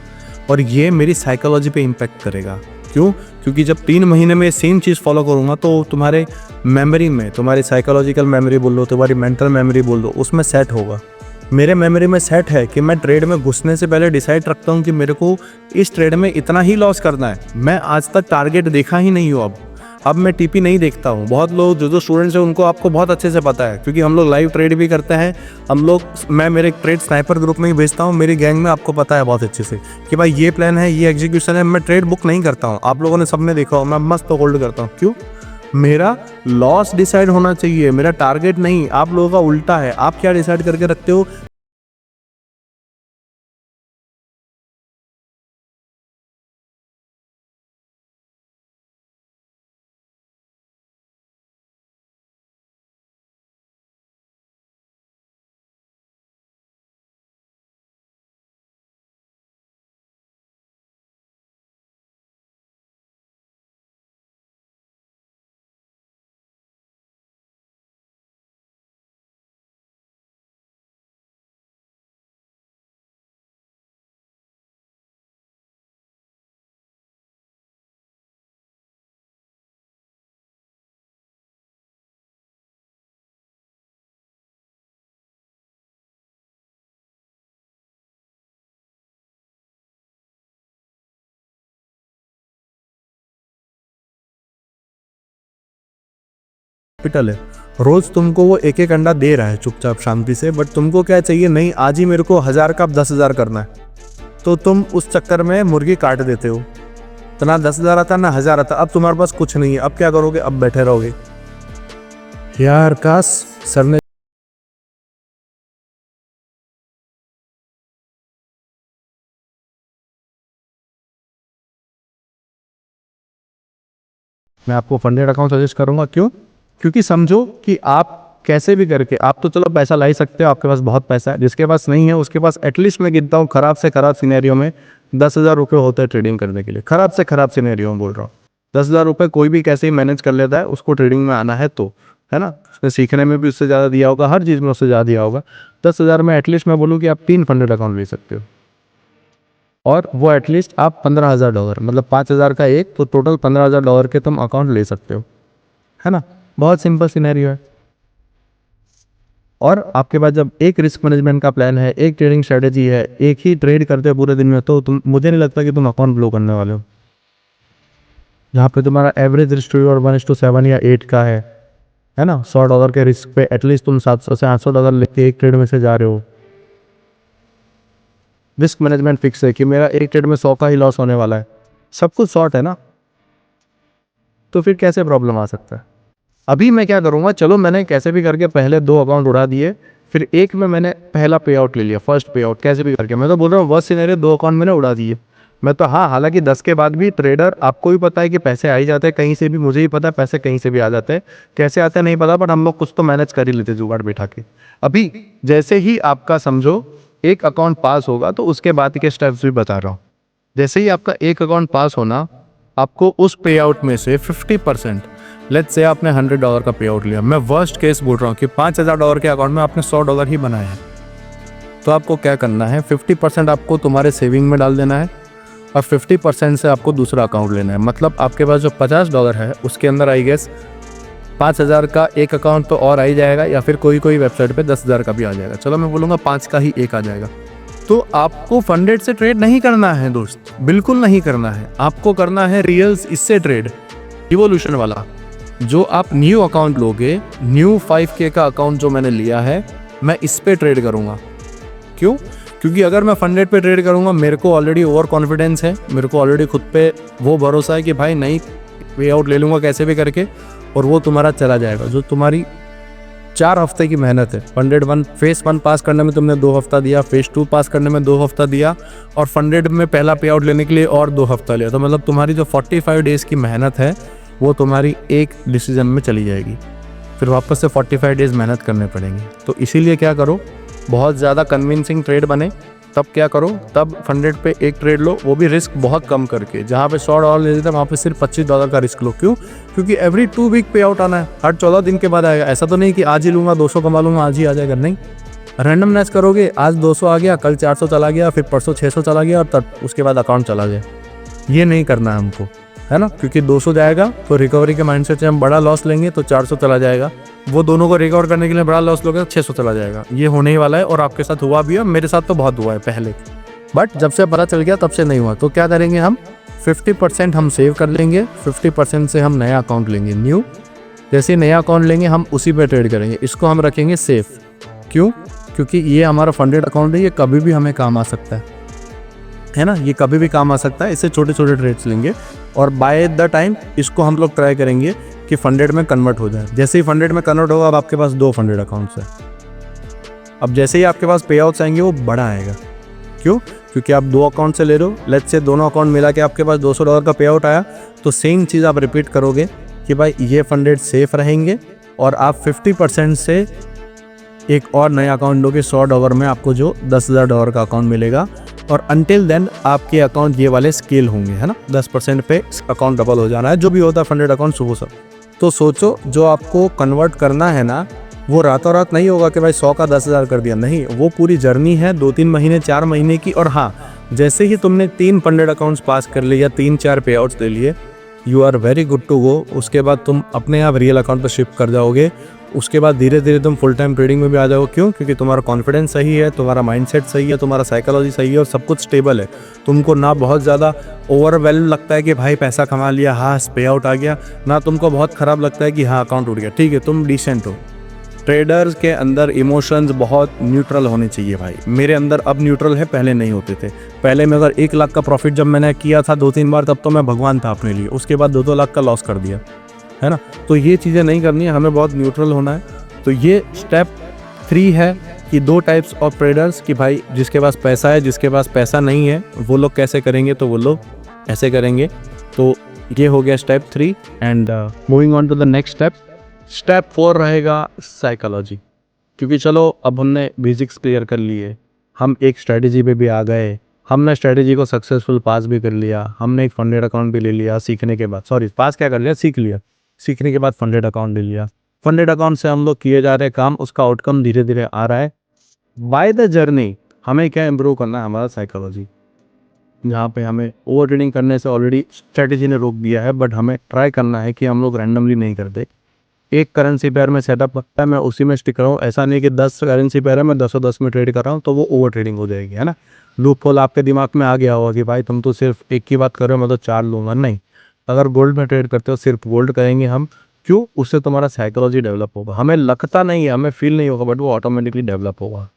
और ये मेरी साइकोलॉजी पे इम्पैक्ट करेगा। क्यों? क्योंकि जब 3 महीने में सेम चीज़ फॉलो करूँगा तो तुम्हारे मेमोरी में, तुम्हारी साइकोलॉजिकल मेमोरी बोल लो, तुम्हारी मेंटल मेमोरी बोल दो, उसमें सेट होगा। मेरे मेमोरी में सेट है कि मैं ट्रेड में घुसने से पहले डिसाइड रखता हूँ कि मेरे को इस ट्रेड में इतना ही लॉस करना है। मैं आज तक टारगेट देखा ही नहीं हूँ। अब मैं टीपी नहीं देखता हूँ। बहुत लोग जो स्टूडेंट्स हैं उनको आपको बहुत अच्छे से पता है, क्योंकि हम लोग लाइव ट्रेड भी करते हैं। मैं मेरे ट्रेड स्नाइपर ग्रुप में ही भेजता हूँ, मेरी गैंग में आपको पता है बहुत अच्छे से कि भाई ये प्लान है, ये एग्जीक्यूशन है। मैं ट्रेड बुक नहीं करता हूँ, आप लोगों ने सबने देखा हो, मैं मस्त होल्ड करता हूँ। क्यों? मेरा लॉस डिसाइड होना चाहिए, मेरा टारगेट नहीं। आप लोगों का उल्टा है, आप क्या डिसाइड करके रखते हो? कैपिटल है, रोज तुमको वो एक एक अंडा दे रहा है चुपचाप शांति से, बट तुमको क्या चाहिए? नहीं, आज ही मेरे को 1000 का 10,000 करना है। तो तुम उस चक्कर में मुर्गी काट देते हो। तो ना 10,000 आता ना 1000 आता। अब तुम्हारे पास कुछ नहीं है, अब क्या करोगे? अब बैठे रहोगे। यार काश सर ने मैं आपको फंडेड अकाउंट सजेस्ट करूंगा। क्यों? क्योंकि समझो कि आप कैसे भी करके, आप तो चलो पैसा ला ही सकते हो, आपके पास बहुत पैसा है। जिसके पास नहीं है उसके पास एटलीस्ट मैं गिनता हूँ खराब से खराब सिनेरियो में 10,000 रुपये होते हैं ट्रेडिंग करने के लिए। खराब से खराब सिनेरियो में बोल रहा हूँ, 10,000 रुपये कोई भी कैसे ही मैनेज कर लेता है, उसको ट्रेडिंग में आना है तो, है ना। उसने सीखने में भी उससे ज़्यादा दिया होगा, हर चीज़ में उससे ज़्यादा दिया होगा। 10,000 में एटलीस्ट मैं बोलूँ कि आप 3 फंडेड अकाउंट ले सकते हो, और वो एटलीस्ट आप $15,000, मतलब 5,000 का एक, तो टोटल $15,000 के तुम अकाउंट ले सकते हो, है ना। बहुत सिंपल सिनेरियो है। और आपके पास जब एक रिस्क मैनेजमेंट का प्लान है, एक ट्रेडिंग स्ट्रेटेजी है, एक ही ट्रेड करते हो पूरे दिन में, तो तुम, मुझे नहीं लगता कि तुम अकाउंट ब्लो करने वाले हो। जहाँ पे तुम्हारा एवरेज रिस्क टू 1:7 या 8 का है ना। $100 के रिस्क पे एटलीस्ट तुम $700 से $800 लेके एक ट्रेड में से जा रहे हो। रिस्क मैनेजमेंट फिक्स है कि मेरा एक ट्रेड में 100 का ही लॉस होने वाला है, सब कुछ शॉर्ट है ना, तो फिर कैसे प्रॉब्लम आ सकता है। अभी मैं क्या करूँगा, चलो मैंने कैसे भी करके पहले 2 अकाउंट उड़ा दिए, फिर एक में मैंने पहला पे आउट ले लिया, फर्स्ट पे आउट कैसे भी करके। मैं तो बोल रहा हूँ वर्स्ट सिनेरियो 2 अकाउंट मैंने उड़ा दिए। मैं तो, हाँ, हालांकि 10 के बाद भी ट्रेडर, आपको भी पता है कि पैसे आ ही जाते हैं कहीं से भी, मुझे भी पता है पैसे कहीं से भी आ जाते हैं, कैसे आते हैं नहीं पता, बट हम लोग कुछ तो मैनेज कर ही लेते जुगाड़ बैठा के। अभी जैसे ही आपका समझो एक अकाउंट पास होगा तो उसके बाद के स्टेप्स भी बता रहा हूँ। जैसे ही आपका एक अकाउंट पास होना, आपको उस पे आउट में से 50%, लेट्स से आपने $100 का पे आउट लिया, मैं वर्स्ट केस बोल रहा हूँ कि $5,000 के अकाउंट में आपने $100 ही बनाया है, तो आपको क्या करना है? 50% आपको तुम्हारे सेविंग में डाल देना है, और 50% से आपको दूसरा अकाउंट लेना है। मतलब आपके पास जो $50 है उसके अंदर आई गेस 5,000 का एक अकाउंट तो और आ ही जाएगा, या फिर कोई वेबसाइट पे 10,000 का भी आ जाएगा। चलो मैं बोलूँगा 5 का ही एक आ जाएगा। तो आपको फंडेड से ट्रेड नहीं करना है दोस्त, बिल्कुल नहीं करना है। आपको करना है रियल्स इससे ट्रेड, इवोल्यूशन वाला। जो आप न्यू अकाउंट लोगे, न्यू 5K का अकाउंट जो मैंने लिया है, मैं इस पे ट्रेड करूँगा। क्यों? क्योंकि अगर मैं फंडेड पे ट्रेड करूँगा, मेरे को ऑलरेडी ओवर कॉन्फिडेंस है, मेरे को ऑलरेडी खुद पे वो भरोसा है कि भाई नहीं, वे आउट ले लूँगा कैसे भी करके, और वो तुम्हारा चला जाएगा। जो तुम्हारी 4 हफ्ते की मेहनत है, फंडेड फेज 1 पास करने में तुमने 2 हफ्ता दिया, फेज 2 पास करने में 2 हफ्ता दिया, और फंडेड में पहला पे आउट लेने के लिए और 2 हफ्ता लिया, तो मतलब तुम्हारी जो 45 डेज़ की मेहनत है वो तुम्हारी एक डिसीजन में चली जाएगी। फिर वापस से 45 डेज़ मेहनत करने पड़ेंगे। तो इसीलिए क्या करो, बहुत ज़्यादा कन्विंसिंग ट्रेड बने, तब क्या करो, तब फंडेड पे एक ट्रेड लो, वो भी रिस्क बहुत कम करके। जहाँ पे $100 ले लेते हैं वहाँ पे सिर्फ $25 का रिस्क लो। क्यों? क्योंकि एवरी 2 वीक पे आउट आना है, हर 14 दिन के बाद आएगा। ऐसा तो नहीं कि आज ही लूँगा 200 कमा लूँगा आज ही आ जाएगा, नहीं। रैंडमनेस करोगे, आज 200 आ गया, कल 400 चला गया, फिर परसों 600 चला गया और तब उसके बाद अकाउंट चला गया। ये नहीं करना है हमको, है ना। क्योंकि 200 जाएगा तो रिकवरी के माइंडसेट से हम बड़ा लॉस लेंगे तो 400 चला जाएगा। वो दोनों को रिकवर करने के लिए बड़ा लॉस लोगे तो 600 चला जाएगा। ये होने ही वाला है और आपके साथ हुआ भी है, मेरे साथ तो बहुत हुआ है पहले। बट जब से पता चल गया तब से नहीं हुआ। तो क्या करेंगे हम, 50% हम सेव कर लेंगे, 50% से हम नया अकाउंट लेंगे न्यू। जैसे नया अकाउंट लेंगे हम उसी पे ट्रेड करेंगे, इसको हम रखेंगे सेफ। क्यों? क्योंकि ये हमारा फंडेड अकाउंट है, ये कभी भी हमें काम आ सकता है ना, ये कभी भी काम आ सकता है। इससे छोटे छोटे ट्रेड्स लेंगे और बाय द टाइम इसको हम लोग ट्राई करेंगे कि फंडेड में कन्वर्ट हो जाए। जैसे ही फंडेड में कन्वर्ट होगा, अब आपके पास 2 फंडेड अकाउंट्स है। अब जैसे ही आपके पास पे आउट्स आएंगे वो बड़ा आएगा। क्यों? क्योंकि आप 2 अकाउंट से ले रहे हो। लेट्स से दोनों अकाउंट मिला के आपके पास $200 का पे आउट आया, तो सेम चीज़ आप रिपीट करोगे कि भाई ये फंडेड सेफ रहेंगे और आप 50% से एक और नया अकाउंट लोगे $100 में, आपको जो $10,000 का अकाउंट मिलेगा। और अनटिल देन आपके अकाउंट ये वाले स्केल होंगे, है ना। 10% पे अकाउंट डबल हो जाना है, जो भी होता है फंडेड अकाउंट सुबह सब। तो सोचो, जो आपको कन्वर्ट करना है ना, वो रातों रात नहीं होगा कि भाई 100 का 10,000 कर दिया, नहीं। वो पूरी जर्नी है 2-3 महीने 4 महीने की। और हाँ, जैसे ही तुमने 3 फंडेड अकाउंट्स पास कर लिए या 3-4 पे आउट्स ले लिए, you are very good to go. उसके बाद तुम अपने आप रियल अकाउंट पर शिफ्ट कर जाओगे। उसके बाद धीरे धीरे तुम फुल टाइम ट्रेडिंग में भी आ जाओगे। क्यों? क्योंकि तुम्हारा कॉन्फिडेंस सही है, तुम्हारा माइंडसेट सही है, तुम्हारा साइकोलॉजी सही है और सब कुछ स्टेबल है। तुमको ना बहुत ज़्यादा ओवरवेल्म लगता है कि भाई पैसा कमा लिया, हाँ पे आउट आ गया, ना तुमको बहुत ख़राब लगता है कि हाँ अकाउंट उड़ गया। ठीक है, तुम डिसेंट हो। ट्रेडर्स के अंदर इमोशंस बहुत न्यूट्रल होने चाहिए भाई। मेरे अंदर अब न्यूट्रल है, पहले नहीं होते थे। पहले में अगर 1 लाख का प्रॉफिट जब मैंने किया था 2-3 बार, तब तो मैं भगवान था अपने लिए। उसके बाद 2-2 लाख का लॉस कर दिया, है ना। तो ये चीज़ें नहीं करनी है, हमें बहुत न्यूट्रल होना है। तो ये स्टेप 3 है कि 2 टाइप्स ऑफ ट्रेडर्स, कि भाई जिसके पास पैसा है, जिसके पास पैसा नहीं है, वो लोग कैसे करेंगे, तो वो लोग ऐसे करेंगे। तो ये हो गया step 3 and moving on to the next step. Step 4 रहेगा साइकोलॉजी। क्योंकि चलो अब हमने बेसिक्स क्लियर कर लिए, हम एक स्ट्रेटजी पे भी आ गए, हमने स्ट्रेटजी को सक्सेसफुल पास भी कर लिया, हमने एक फंडेड अकाउंट भी ले लिया सीखने के बाद। सॉरी, पास क्या कर लिया, सीख लिया। सीखने के बाद फंडेड अकाउंट ले लिया। फंडेड अकाउंट से हम लोग किए जा रहे काम, उसका आउटकम धीरे धीरे आ रहा है। बाय द जर्नी हमें क्या इंप्रूव करना है, हमारा साइकोलॉजी। जहाँ पे हमें ओवर ट्रेडिंग करने से ऑलरेडी स्ट्रेटजी ने रोक दिया है, बट हमें ट्राई करना है कि हम लोग रैंडमली नहीं करते। एक करेंसी पेयर में सेटअप करता है, मैं उसी में स्टिक रहा हूँ। ऐसा नहीं कि 10 करेंसी पेयर है, मैं 10 में ट्रेड कर रहा हूँ, तो वो ओवर ट्रेडिंग हो जाएगी, है ना। लूप होल आपके दिमाग में आ गया होगा कि भाई तुम तो सिर्फ एक की बात कर रहे हो, मैं तो 4 लूँगा। नहीं, अगर गोल्ड में ट्रेड करते हो सिर्फ गोल्ड करेंगे हम। क्यों? उससे तुम्हारा साइकोलॉजी डेवलप होगा। हमें लगता नहीं है, हमें फील नहीं होगा, बट वो ऑटोमेटिकली डेवलप होगा।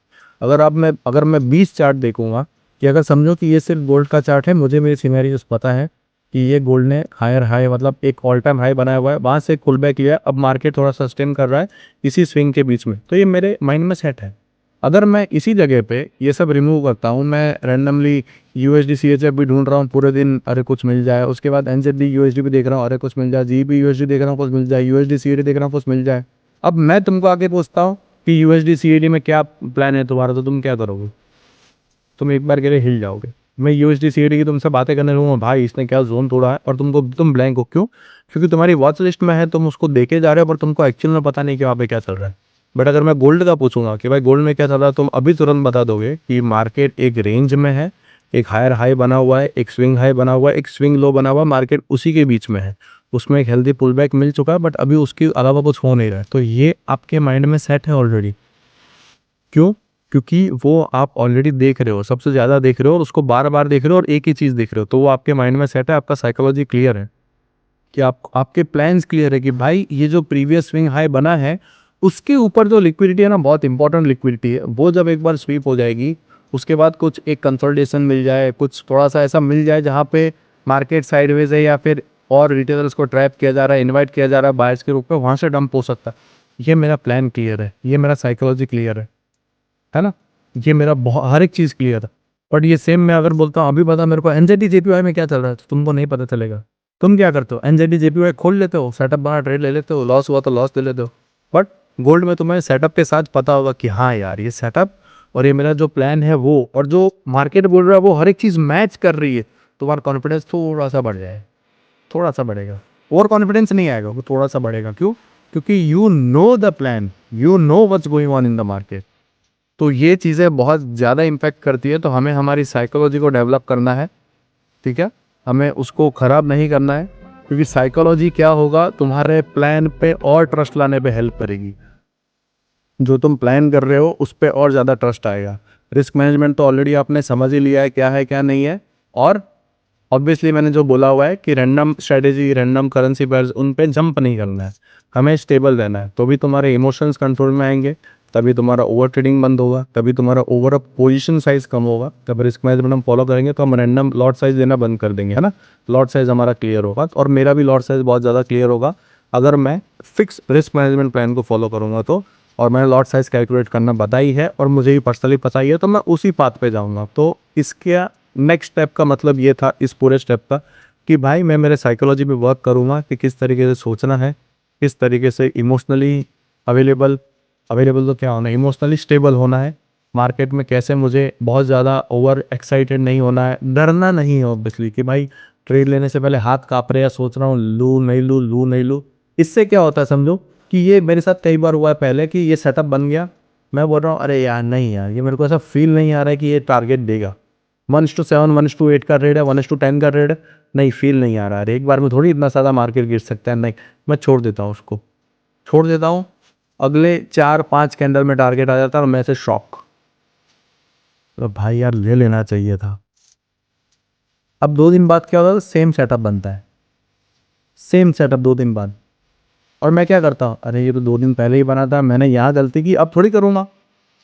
अगर मैं 20 चार्ट देखूंगा, कि अगर समझो कि ये सिर्फ गोल्ड का चार्ट है, मुझे मेरी सिनेरियोस पता है कि ये गोल्ड ने हायर हाई, मतलब एक ऑल टाइम हाई बनाया हुआ है, वहाँ से पुल बैक लिया है, अब मार्केट थोड़ा सस्टेन कर रहा है इसी स्विंग के बीच में, तो ये मेरे माइंड में सेट है। अगर मैं इसी जगह पे ये सब रिमूव करता हूँ, मैं रैंडमली USD CHF भी ढूंढ रहा हूँ पूरे दिन, अरे कुछ मिल जाए, उसके बाद NZD USD भी देख रहा हूँ, अरे कुछ मिल जाए, GBP USD देख रहा हूँ, कुछ मिल जाए, USD CAD देख रहा हूँ, कुछ मिल जाए। अब मैं तुमको आगे पूछता हूँ कि USD CAD में क्या प्लान है तुम्हारा, तो तुम क्या करोगे? तुम एक बार के लिए हिल जाओगे। मैं USD CAD की तुमसे बातें करने लगूंगा, भाई इसने क्या जोन तोड़ा है, और तुम ब्लैंक हो। क्यों? क्योंकि तुम्हारी वॉच लिस्ट में है, तुम उसको देखे जा रहे हो, पर तुमको एक्चुअल में पता नहीं कि वहाँ पे क्या चल रहा है। बट अगर मैं गोल्ड का पूछूंगा कि भाई गोल्ड में क्या चल रहा है, तुम अभी तुरंत बता दोगे कि मार्केट एक रेंज में है, एक हायर हाई बना हुआ है, एक स्विंग हाई बना हुआ है, एक स्विंग लो बना हुआ है, मार्केट उसी के बीच में है, उसमें एक हेल्दी पुल बैक मिल चुका है, बट अभी उसके अलावा कुछ हो नहीं रहा है। तो ये आपके माइंड में सेट है ऑलरेडी। क्यों? क्योंकि वो आप ऑलरेडी देख रहे हो, सबसे ज़्यादा देख रहे हो, और उसको बार बार देख रहे हो, और एक ही चीज़ देख रहे हो, तो वो आपके माइंड में सेट है। आपका साइकोलॉजी क्लियर है कि आपके प्लान्स क्लियर है कि भाई ये जो प्रीवियस स्विंग हाई बना है, उसके ऊपर जो लिक्विडिटी है ना, बहुत इंपॉर्टेंट लिक्विडिटी है, वो जब एक बार स्वीप हो जाएगी, उसके बाद कुछ एक कंसोलिडेशन मिल जाए, कुछ थोड़ा सा ऐसा मिल जाए जहाँ पे मार्केट साइडवेज है, या फिर और रिटेलर्स को ट्रैप किया जा रहा है, इन्वाइट किया जा रहा है बायर्स के रूप में, वहाँ से डंप हो सकता है। ये मेरा प्लान क्लियर है, ये मेरा साइकोलॉजी क्लियर है ना। ये मेरा हर एक चीज़ क्लियर है। बट ये सेम मैं अगर बोलता हूँ अभी बता मेरे को NZD JPY में क्या चल रहा है, तो तुमको नहीं पता चलेगा। तुम क्या करते हो, NZD JPY खोल लेते हो, सेटअप बना ट्रेड ले लेते हो, लॉस हुआ तो लॉस ले लेते हो। बट गोल्ड में तुम्हें सेटअप के साथ पता होगा कि हाँ यार ये सेटअप और ये मेरा जो प्लान है वो, और जो मार्केट बोल रहा है वो हर एक चीज़ मैच कर रही है, तुम्हारा कॉन्फिडेंस थोड़ा सा बढ़ जाए, थोड़ा सा बढ़ेगा। ओवर कॉन्फिडेंस नहीं आएगा, वो थोड़ा सा बढ़ेगा। क्यों? क्योंकि you know the plan, you know what's going on in the market. तो ये चीज़ें बहुत ज़्यादा इम्पैक्ट करती है। तो हमें हमारी साइकोलॉजी को डेवलप करना है, ठीक है, हमें उसको ख़राब नहीं करना है, क्योंकि साइकोलॉजी क्या होगा, तुम्हारे प्लान पे और ट्रस्ट लाने पे हेल्प करेगी। जो तुम प्लान कर रहे हो उस पर और ज़्यादा ट्रस्ट आएगा। रिस्क मैनेजमेंट तो ऑलरेडी आपने समझ ही लिया है क्या नहीं है। और ऑब्वियसली मैंने जो बोला हुआ है कि random strategy, random currency pairs, उन पे जंप नहीं करना है, हमें स्टेबल रहना है। तो भी तुम्हारे इमोशंस कंट्रोल में आएंगे, तभी तुम्हारा ओवर ट्रेडिंग बंद होगा, तभी तुम्हारा ओवर पोजीशन साइज कम होगा। तब रिस्क मैनेजमेंट हम फॉलो करेंगे तो हम रैंडम लॉट साइज देना बंद कर देंगे, है ना। लॉट साइज हमारा क्लियर होगा, और मेरा भी लॉट साइज बहुत ज़्यादा क्लियर होगा अगर मैं फिक्स रिस्क मैनेजमेंट प्लान को फॉलो करूँगा तो। और मैंने लॉट साइज कैलकुलेट करना बताई है और मुझे भी पर्सनली पता ही है, तो मैं उसी पाथ पे जाऊँगा। तो इसके नेक्स्ट स्टेप का मतलब ये था इस पूरे स्टेप का, कि भाई मैं मेरे साइकोलॉजी पे वर्क करूँगा कि किस तरीके से सोचना है, किस तरीके से इमोशनली अवेलेबल तो क्या होना है, इमोशनली स्टेबल होना है। मार्केट में कैसे मुझे बहुत ज़्यादा ओवर एक्साइटेड नहीं होना है, डरना नहीं है ऑब्वियसली, कि भाई ट्रेड लेने से पहले हाथ काँप रहे हैं, सोच रहा हूँ लूँ नहीं लूँ, लूँ नहीं लूँ। इससे क्या होता है समझो, कि ये मेरे साथ कई बार हुआ है पहले कि ये सेटअप बन गया, मैं बोल रहा हूँ अरे यार नहीं यार, ये मेरे को ऐसा फील नहीं आ रहा है कि ये टारगेट देगा। 1:7, 1:8 का रेट है, 1:10 का रेट है, नहीं फील नहीं आ रहा है, एक बार में थोड़ी इतना ज़्यादा मार्केट गिर सकता है, नहीं, मैं छोड़ देता हूँ उसको, छोड़ देता हूँ। अगले 4-5 कैंडल में टारगेट आ जाता है और मैं से शॉक, तो भाई यार ले लेना चाहिए था। अब 2 दिन बाद क्या होता है, सेम सेटअप बनता है, सेम सेटअप 2 दिन बाद, और मैं क्या करता हूँ, अरे ये तो 2 दिन पहले ही बना था, मैंने यहाँ गलती की, अब थोड़ी करूँगा।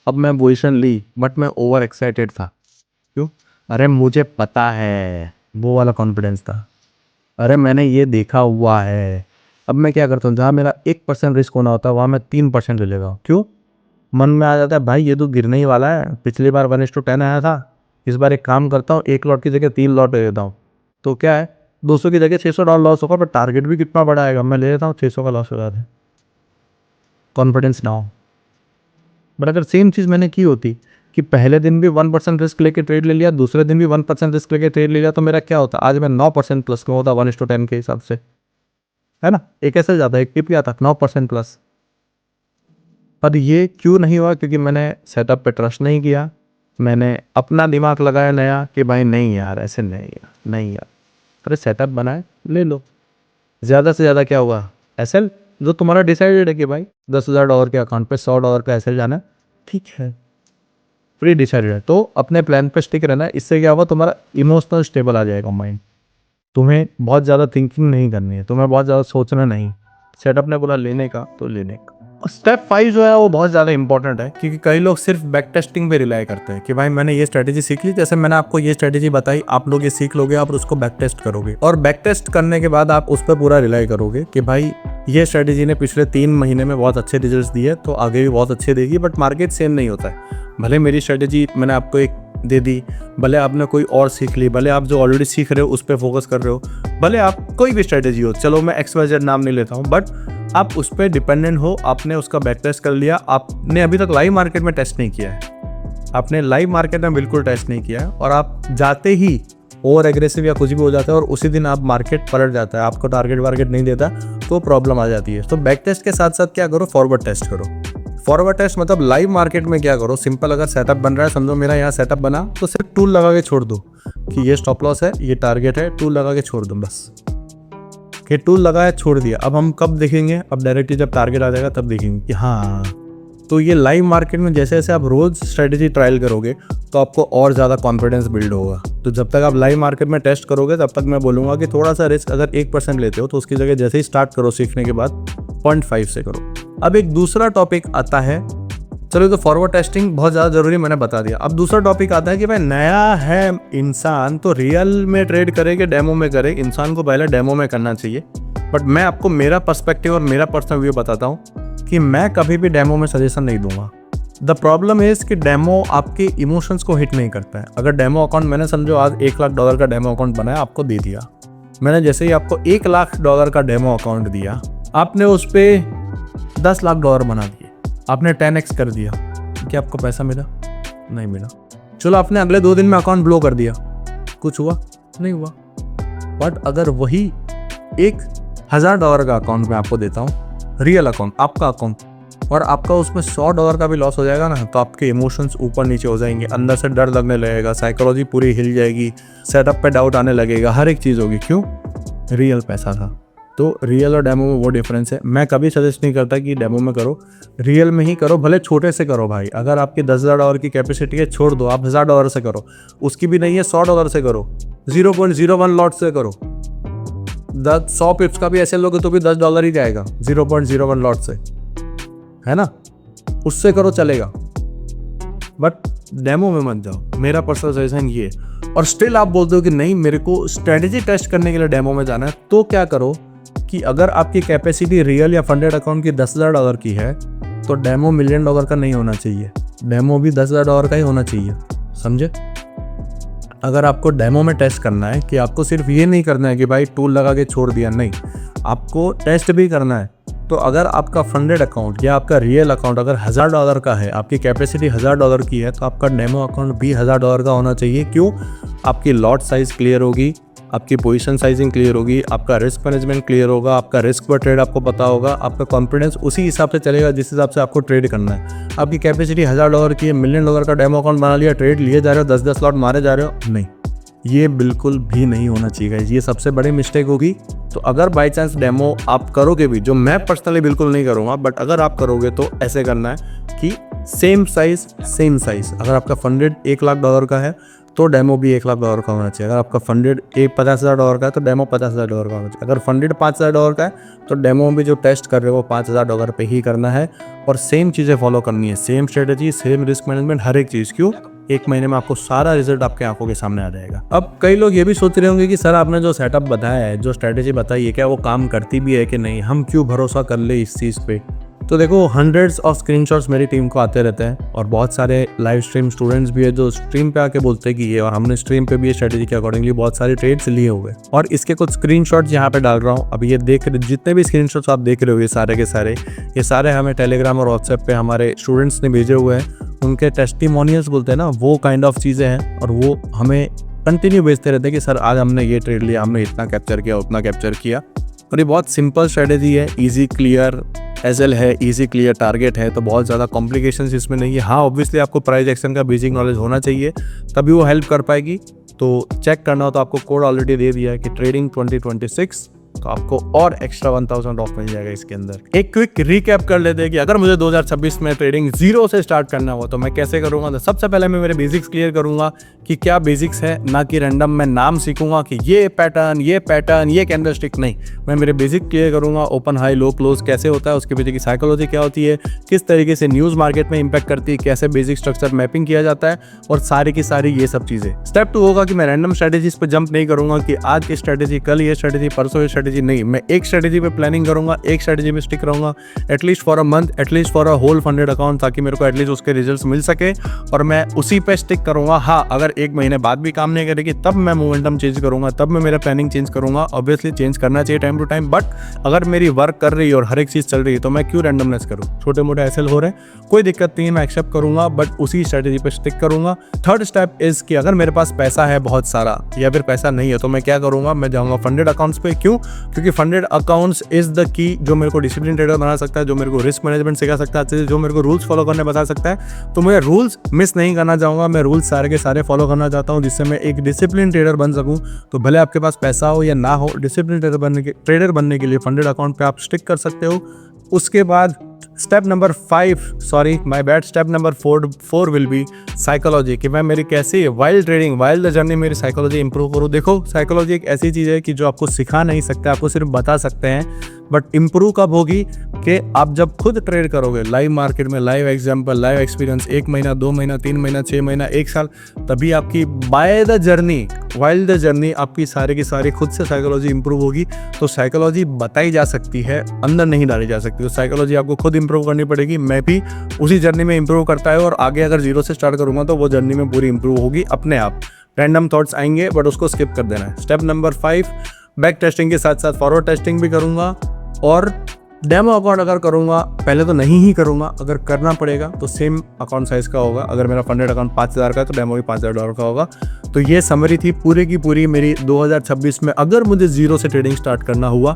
अब मैं पोजीशन ली, बट मैं ओवर एक्साइटेड था। क्यों? अरे मुझे पता है, वो वाला कॉन्फिडेंस था, अरे मैंने ये देखा हुआ है। अब मैं क्या करता हूँ, जहाँ मेरा 1% रिस्क होना होता है वहाँ मैं 3% ले लेगा हूँ। क्यों? मन में आ जाता है भाई ये तो गिरने ही वाला है, पिछली बार 1:10 आया था, इस बार एक काम करता हूँ, 1 लॉट की जगह 3 लॉट ले लेता हूँ। तो क्या है, 200 की जगह $600 लॉस होगा, पर टारगेट भी कितना बड़ा आएगा, मैं ले लेता हूँ 600 का लॉस हो जाता है। कॉन्फिडेंस ना हो। बट अगर सेम चीज़ मैंने की होती कि पहले दिन भी 1% रिस्क लेके ट्रेड ले लिया, दूसरे दिन भी 1% रिस्क लेके ट्रेड ले लिया, तो मेरा क्या होता, आज मैं 9% प्लस में होता 1:10 के हिसाब से, है ना। एक ऐसे जाता है, एक टिप आता 9% प्लस। पर ये क्यों नहीं हुआ, क्योंकि मैंने सेटअप पे ट्रस्ट नहीं किया, मैंने अपना दिमाग लगाया नया कि भाई नहीं यार ऐसे नहीं यार, नहीं यार, अरे सेटअप बनाए ले लो। ज़्यादा से ज़्यादा क्या हुआ, एसएल, जो तुम्हारा डिसाइडेड है कि भाई $10,000 के अकाउंट पे $100 का एसएल जाना है, ठीक है, प्री डिसाइडेड है, तो अपने प्लान पे स्टिक रहना है। इससे क्या होगा, तुम्हारा इमोशनल स्टेबल आ जाएगा माइंड, तुम्हें बहुत ज़्यादा थिंकिंग नहीं करनी है, तुम्हें बहुत ज़्यादा सोचना नहीं। सेटअप ने बोला लेने का तो लेने का। स्टेप 5 जो है वो बहुत ज़्यादा इंपॉर्टेंट है, क्योंकि कई लोग सिर्फ बैक टेस्टिंग पे रिलाई करते हैं कि भाई मैंने ये स्ट्रेटेजी सीख ली, जैसे मैंने आपको ये स्ट्रेटेजी बताई, आप लोग ये सीख लोगे, आप उसको बैक टेस्ट करोगे, और बैक टेस्ट करने के बाद आप उस पर पूरा रिलाई करोगे कि भाई ये स्ट्रेटेजी ने पिछले 3 महीने में बहुत अच्छे रिजल्ट दिए, तो आगे भी बहुत अच्छे देगी। बट मार्केट सेम नहीं होता है, भले मेरी स्ट्रेटेजी मैंने आपको एक दे दी, भले आपने कोई और सीख ली, भले आप जो ऑलरेडी सीख रहे हो उस पर फोकस कर रहे हो, भले आप कोई भी स्ट्रेटेजी हो, चलो मैं XYZ नाम नहीं लेता हूँ, बट आप उस पर डिपेंडेंट हो, आपने उसका बैक टेस्ट कर लिया, आपने अभी तक लाइव मार्केट में टेस्ट नहीं किया है, आपने लाइव मार्केट में बिल्कुल टेस्ट नहीं किया है, और आप जाते ही ओवर एग्रेसिव या कुछ भी हो जाता है और उसी दिन आप मार्केट पलट जाता है, आपको टारगेट वारगेट नहीं देता, तो प्रॉब्लम आ जाती है। तो बैक टेस्ट के साथ साथ क्या करो, फॉरवर्ड टेस्ट करो। फॉरवर्ड टेस्ट मतलब लाइव मार्केट में क्या करो, सिंपल, अगर सेटअप बन रहा है, समझो मेरा यहाँ सेटअप बना, तो सिर्फ टूल लगा के छोड़ दो कि ये स्टॉप लॉस है, ये टारगेट है, टूल लगा के छोड़ दो बस, कि टूल लगाया छोड़ दिया। अब हम कब देखेंगे, अब डायरेक्टली जब टारगेट आ जाएगा तब देखेंगे कि हाँ। तो ये लाइव मार्केट में जैसे जैसे आप रोज़ स्ट्रेटेजी ट्रायल करोगे तो आपको और ज़्यादा कॉन्फिडेंस बिल्ड होगा। तो जब तक आप लाइव मार्केट में टेस्ट करोगे तब तक मैं बोलूँगा कि थोड़ा सा रिस्क, अगर 1% लेते हो तो उसकी जगह जैसे ही स्टार्ट करो सीखने के बाद 0.5 से करो। अब एक दूसरा टॉपिक आता है, चलो तो फॉरवर्ड टेस्टिंग बहुत ज़्यादा ज़रूरी मैंने बता दिया। अब दूसरा टॉपिक आता है कि भाई नया है इंसान तो रियल में ट्रेड करे कि डेमो में करे, इंसान को पहले डेमो में करना चाहिए। बट मैं आपको मेरा पर्सपेक्टिव और मेरा पर्सनल व्यू बताता हूँ कि मैं कभी भी डेमो में सजेशन नहीं दूंगा। द प्रॉब्लम इज़ कि डेमो आपके इमोशंस को हिट नहीं करता है। अगर डेमो अकाउंट, मैंने समझो आज $1,00,000 का डेमो अकाउंट बनाया, आपको दे दिया, मैंने जैसे ही आपको $1,00,000 का डेमो अकाउंट दिया, आपने उस पर $10,00,000 बना दिए, आपने 10x कर दिया, क्या आपको पैसा मिला? नहीं मिला। चलो आपने अगले 2 दिन में अकाउंट ब्लॉक कर दिया, कुछ हुआ? नहीं हुआ। बट अगर वही $1000 का अकाउंट मैं आपको देता हूँ, रियल अकाउंट, आपका अकाउंट, और आपका उसमें $100 का भी लॉस हो जाएगा ना, तो आपके इमोशंस ऊपर नीचे हो जाएंगे, अंदर से डर लगने लगेगा, साइकोलॉजी पूरी हिल जाएगी, सेटअप पे डाउट आने लगेगा, हर एक चीज़ होगी। क्यों? रियल पैसा था। तो रियल और डेमो में वो डिफरेंस है। मैं कभी सजेस्ट नहीं करता कि डेमो में करो, रियल में ही करो, भले छोटे से करो भाई। अगर आपकी $10,000 की कैपेसिटी है, छोड़ दो, आप $1000 से करो। उसकी भी नहीं है, $100 से करो, 0.01 लॉट से करो। 100 पिप्स का भी ऐसे लोगे तो भी $10 ही जाएगा 0.01 लॉट से, है ना? उससे करो, चलेगा। बट डेमो में मत जाओ, मेरा पर्सनल सजेशन ये है। और स्टिल आप बोलते हो कि नहीं मेरे को स्ट्रेटेजी टेस्ट करने के लिए डेमो में जाना है, तो क्या करो कि अगर आपकी कैपेसिटी रियल या फंडेड अकाउंट की $10,000 की है, तो डेमो $1 मिलियन का नहीं होना चाहिए, डेमो भी $10,000 का ही होना चाहिए। समझे? अगर आपको डेमो में टेस्ट करना है, कि आपको सिर्फ ये नहीं करना है कि भाई टूल लगा के छोड़ दिया, नहीं, आपको टेस्ट भी करना है। तो अगर आपका फंडेड अकाउंट या आपका रियल अकाउंट अगर $1000 का है, आपकी कैपेसिटी $1000 की है, तो आपका डेमो अकाउंट भी $1000 का होना चाहिए। क्यों? आपकी लॉट साइज क्लियर होगी, आपकी पोजीशन साइजिंग क्लियर होगी, आपका रिस्क मैनेजमेंट क्लियर होगा, आपका रिस्क पर ट्रेड आपको पता होगा, आपका कॉन्फिडेंस उसी हिसाब से चलेगा जिस हिसाब से आपको ट्रेड करना है। आपकी कैपेसिटी $1000 की है, $1 मिलियन का डेमो अकाउंट बना लिया, ट्रेड लिए जा रहे हो, 10-10 लॉट मारे जा रहे हो, नहीं, ये बिल्कुल भी नहीं होना चाहिए। ये सबसे बड़ी मिस्टेक होगी। तो अगर बाई चांस डेमो आप करोगे भी, जो मैं पर्सनली बिल्कुल नहीं करूँगा, बट अगर आप करोगे तो ऐसे करना है कि सेम साइज। अगर आपका फंडेड $1,00,000 का है तो डेमो भी $1,00,000 का होना चाहिए। अगर आपका फंडेड $50,000 का है तो डेमो $50,000 का होना चाहिए। अगर फंडेड $5,000 का है तो डेमो भी जो टेस्ट कर रहे हो वो $5,000 पे ही करना है, और सेम चीज़ें फॉलो करनी है, same strategy, same risk management, हर एक चीज़। क्यों? 1 महीने में आपको सारा रिजल्ट आपके आंखों के सामने आ जाएगा। अब कई लोग ये भी सोच रहे होंगे कि सर आपने जो सेटअप बताया है, जो स्ट्रेटेजी बताई है, क्या वो काम करती भी है कि नहीं, हम क्यों भरोसा कर ले इस चीज़ पे? तो देखो, हंड्रेड्स ऑफ स्क्रीनशॉट्स मेरी टीम को आते रहते हैं, और बहुत सारे लाइव स्ट्रीम स्टूडेंट्स भी है जो स्ट्रीम पे आके बोलते हैं कि ये, और हमने स्ट्रीम पे भी ये स्ट्रेटेजी के अकॉर्डिंगली बहुत सारे ट्रेड्स लिए हुए। और इसके कुछ स्क्रीनशॉट्स यहाँ पे डाल रहा हूँ। अब ये जितने भी स्क्रीनशॉट्स आप देख रहे हो, ये सारे हमें टेलीग्राम और व्हाट्सएप पे हमारे स्टूडेंट्स ने भेजे हुए हैं। उनके टेस्टिमोनियल्स बोलते हैं ना, वो काइंड ऑफ चीज़ें हैं, और वो हमें कंटिन्यू भेजते रहते हैं कि सर आज हमने ये ट्रेड लिया, हमने इतना कैप्चर किया, उतना कैप्चर किया। और ये बहुत सिंपल स्ट्रेटेजी है, इजी क्लियर एजल है, इजी क्लियर टारगेट है, तो बहुत ज़्यादा कॉम्प्लिकेशंस इसमें नहीं है। हाँ, ऑब्वियसली आपको प्राइस एक्शन का बेसिक नॉलेज होना चाहिए, तभी वो हेल्प कर पाएगी। तो चेक करना हो तो आपको कोड ऑलरेडी दे दिया है कि ट्रेडिंग 2026, तो आपको और एक्स्ट्रा 1000 ऑफ मिल जाएगा इसके अंदर। एक क्विक रिकैप कर लेते हैं कि अगर मुझे 2026 में ट्रेडिंग 0 से स्टार्ट करना हो तो मैं कैसे करूंगा। तो सबसे पहले मैं मेरे बेसिक्स क्लियर करूंगा कि क्या बेसिक्स है, ना कि रैंडम मैं नाम सीखूंगा कि ये पैटर्न, ये कैंडलस्टिक, नहीं, मैं मेरे बेसिक क्लियर करूंगा। ओपन हाई लो क्लोज कैसे होता है, उसके पीछे की साइकोलॉजी क्या होती है, किस तरीके से न्यूज़ मार्केट में इंपैक्ट करती है, कैसे बेसिक स्ट्रक्चर मैपिंग किया जाता है, और सारी की सारी ये सब चीज़ें। स्टेप 2 होगा कि मैं रैंडम स्ट्रेटेजीज पे जंप नहीं करूंगा कि आज की स्ट्रेटेजी, कल ये स्ट्रेटेजी, परसों ये स्ट्रेटेजी, नहीं, मैं एक स्ट्रेटेजी पे प्लानिंग करूंगा, एक स्ट्रेटेजी पे स्टिक रहूंगा, at least for a month, at least for a whole funded account, ताकि मेरे को एटलीस्ट उसके रिजल्ट्स मिल सके, और मैं उसी पे स्टिक करूंगा। हाँ, अगर 1 महीने बाद भी काम नहीं करेगी तब मैं मोमेंटम चेंज करूंगा, तब मैं मेरा प्लानिंग चेंज करूंगा। ऑब्वियसली चेंज करना चाहिए टाइम टू टाइम, बट अगर मेरी वर्क कर रही है और हर एक चीज़ चल रही है तो मैं क्यों रैंडमनेस करूँ। छोटे मोटे एसएल हो रहे हैं, कोई दिक्कत नहीं है, मैं एक्सेप्ट करूंगा, बट उसी स्ट्रेटेजी पे स्टिक करूंगा। थर्ड स्टेप इज कि अगर मेरे पास पैसा है बहुत सारा, या फिर पैसा नहीं है, तो मैं क्या करूंगा, मैं जाऊंगा फंडेड अकाउंट्स पे। क्यों? क्योंकि funded accounts is the key, जो मेरे को डिसिप्लिन ट्रेडर बना सकता है, जो मेरे को रिस्क मैनेजमेंट सिखा सकता है, जो मेरे को रूल्स फॉलो करने बता सकता है। तो मैं रूल्स मिस नहीं करना चाहूँगा, मैं रूल्स सारे के सारे फॉलो करना चाहता हूँ, जिससे मैं एक डिसिप्लिन ट्रेडर बन सकूँ। तो भले आपके पास पैसा हो या ना हो, डिसिप्लिन ट्रेडर बनने के लिए फंडेड अकाउंट पे आप स्टिक कर सकते हो। उसके बाद step number 5, sorry my bad, step number 4 will be psychology, कि मैं मेरी कैसी वाइल्ड ट्रेडिंग, वाइल्ड जर्नी, मेरी साइकोलॉजी इंप्रूव करूँ। देखो, साइकोलॉजी एक ऐसी चीज़ है कि जो आपको सिखा नहीं सकते, आपको सिर्फ बता सकते हैं, बट इम्प्रूव कब होगी कि आप जब खुद ट्रेड करोगे लाइव मार्केट में, लाइव एग्जाम्पल, लाइव एक्सपीरियंस, 1 महीना, 2 महीना, 3 महीना, 6 महीना, 1 साल, तभी आपकी by the journey, wild the journey, आपकी सारी की सारी खुद से साइकोलॉजी इंप्रूव होगी। तो साइकोलॉजी बताई जा सकती है, अंदर नहीं डाली जा सकती। तो साइकोलॉजी आपको खुद इंप्रूव करनी पड़ेगी। मैं भी उसी जर्नी में इंप्रूव करता है, और आगे अगर 0 से स्टार्ट करूँगा तो वो जर्नी में पूरी इंप्रूव होगी अपने आप। रैंडम थॉट्स आएंगे, बट उसको स्किप कर देना है। स्टेप नंबर 5, बैक टेस्टिंग के साथ साथ फॉरवर्ड टेस्टिंग भी करूँगा, और डेमो अकाउंट अगर करूँगा, पहले तो नहीं ही करूँगा, अगर करना पड़ेगा तो सेम अकाउंट साइज़ का होगा। अगर मेरा फंडेड अकाउंट $5,000 का है तो डेमो भी $5,000 का होगा। तो ये समरी थी पूरी की पूरी मेरी 2026 में, अगर मुझे ज़ीरो से ट्रेडिंग स्टार्ट करना हुआ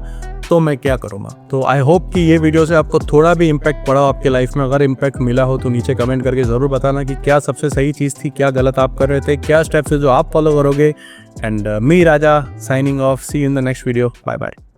तो मैं क्या करूँगा। तो आई होप कि ये वीडियो से आपको थोड़ा भी इम्पैक्ट पड़ा हो आपके लाइफ में। अगर इम्पैक्ट मिला हो तो नीचे कमेंट करके ज़रूर बताना कि क्या सबसे सही चीज़ थी, क्या गलत आप कर रहे थे, क्या स्टेप्स है जो आप फॉलो करोगे। And me Raja signing off, see you in the next video, bye bye.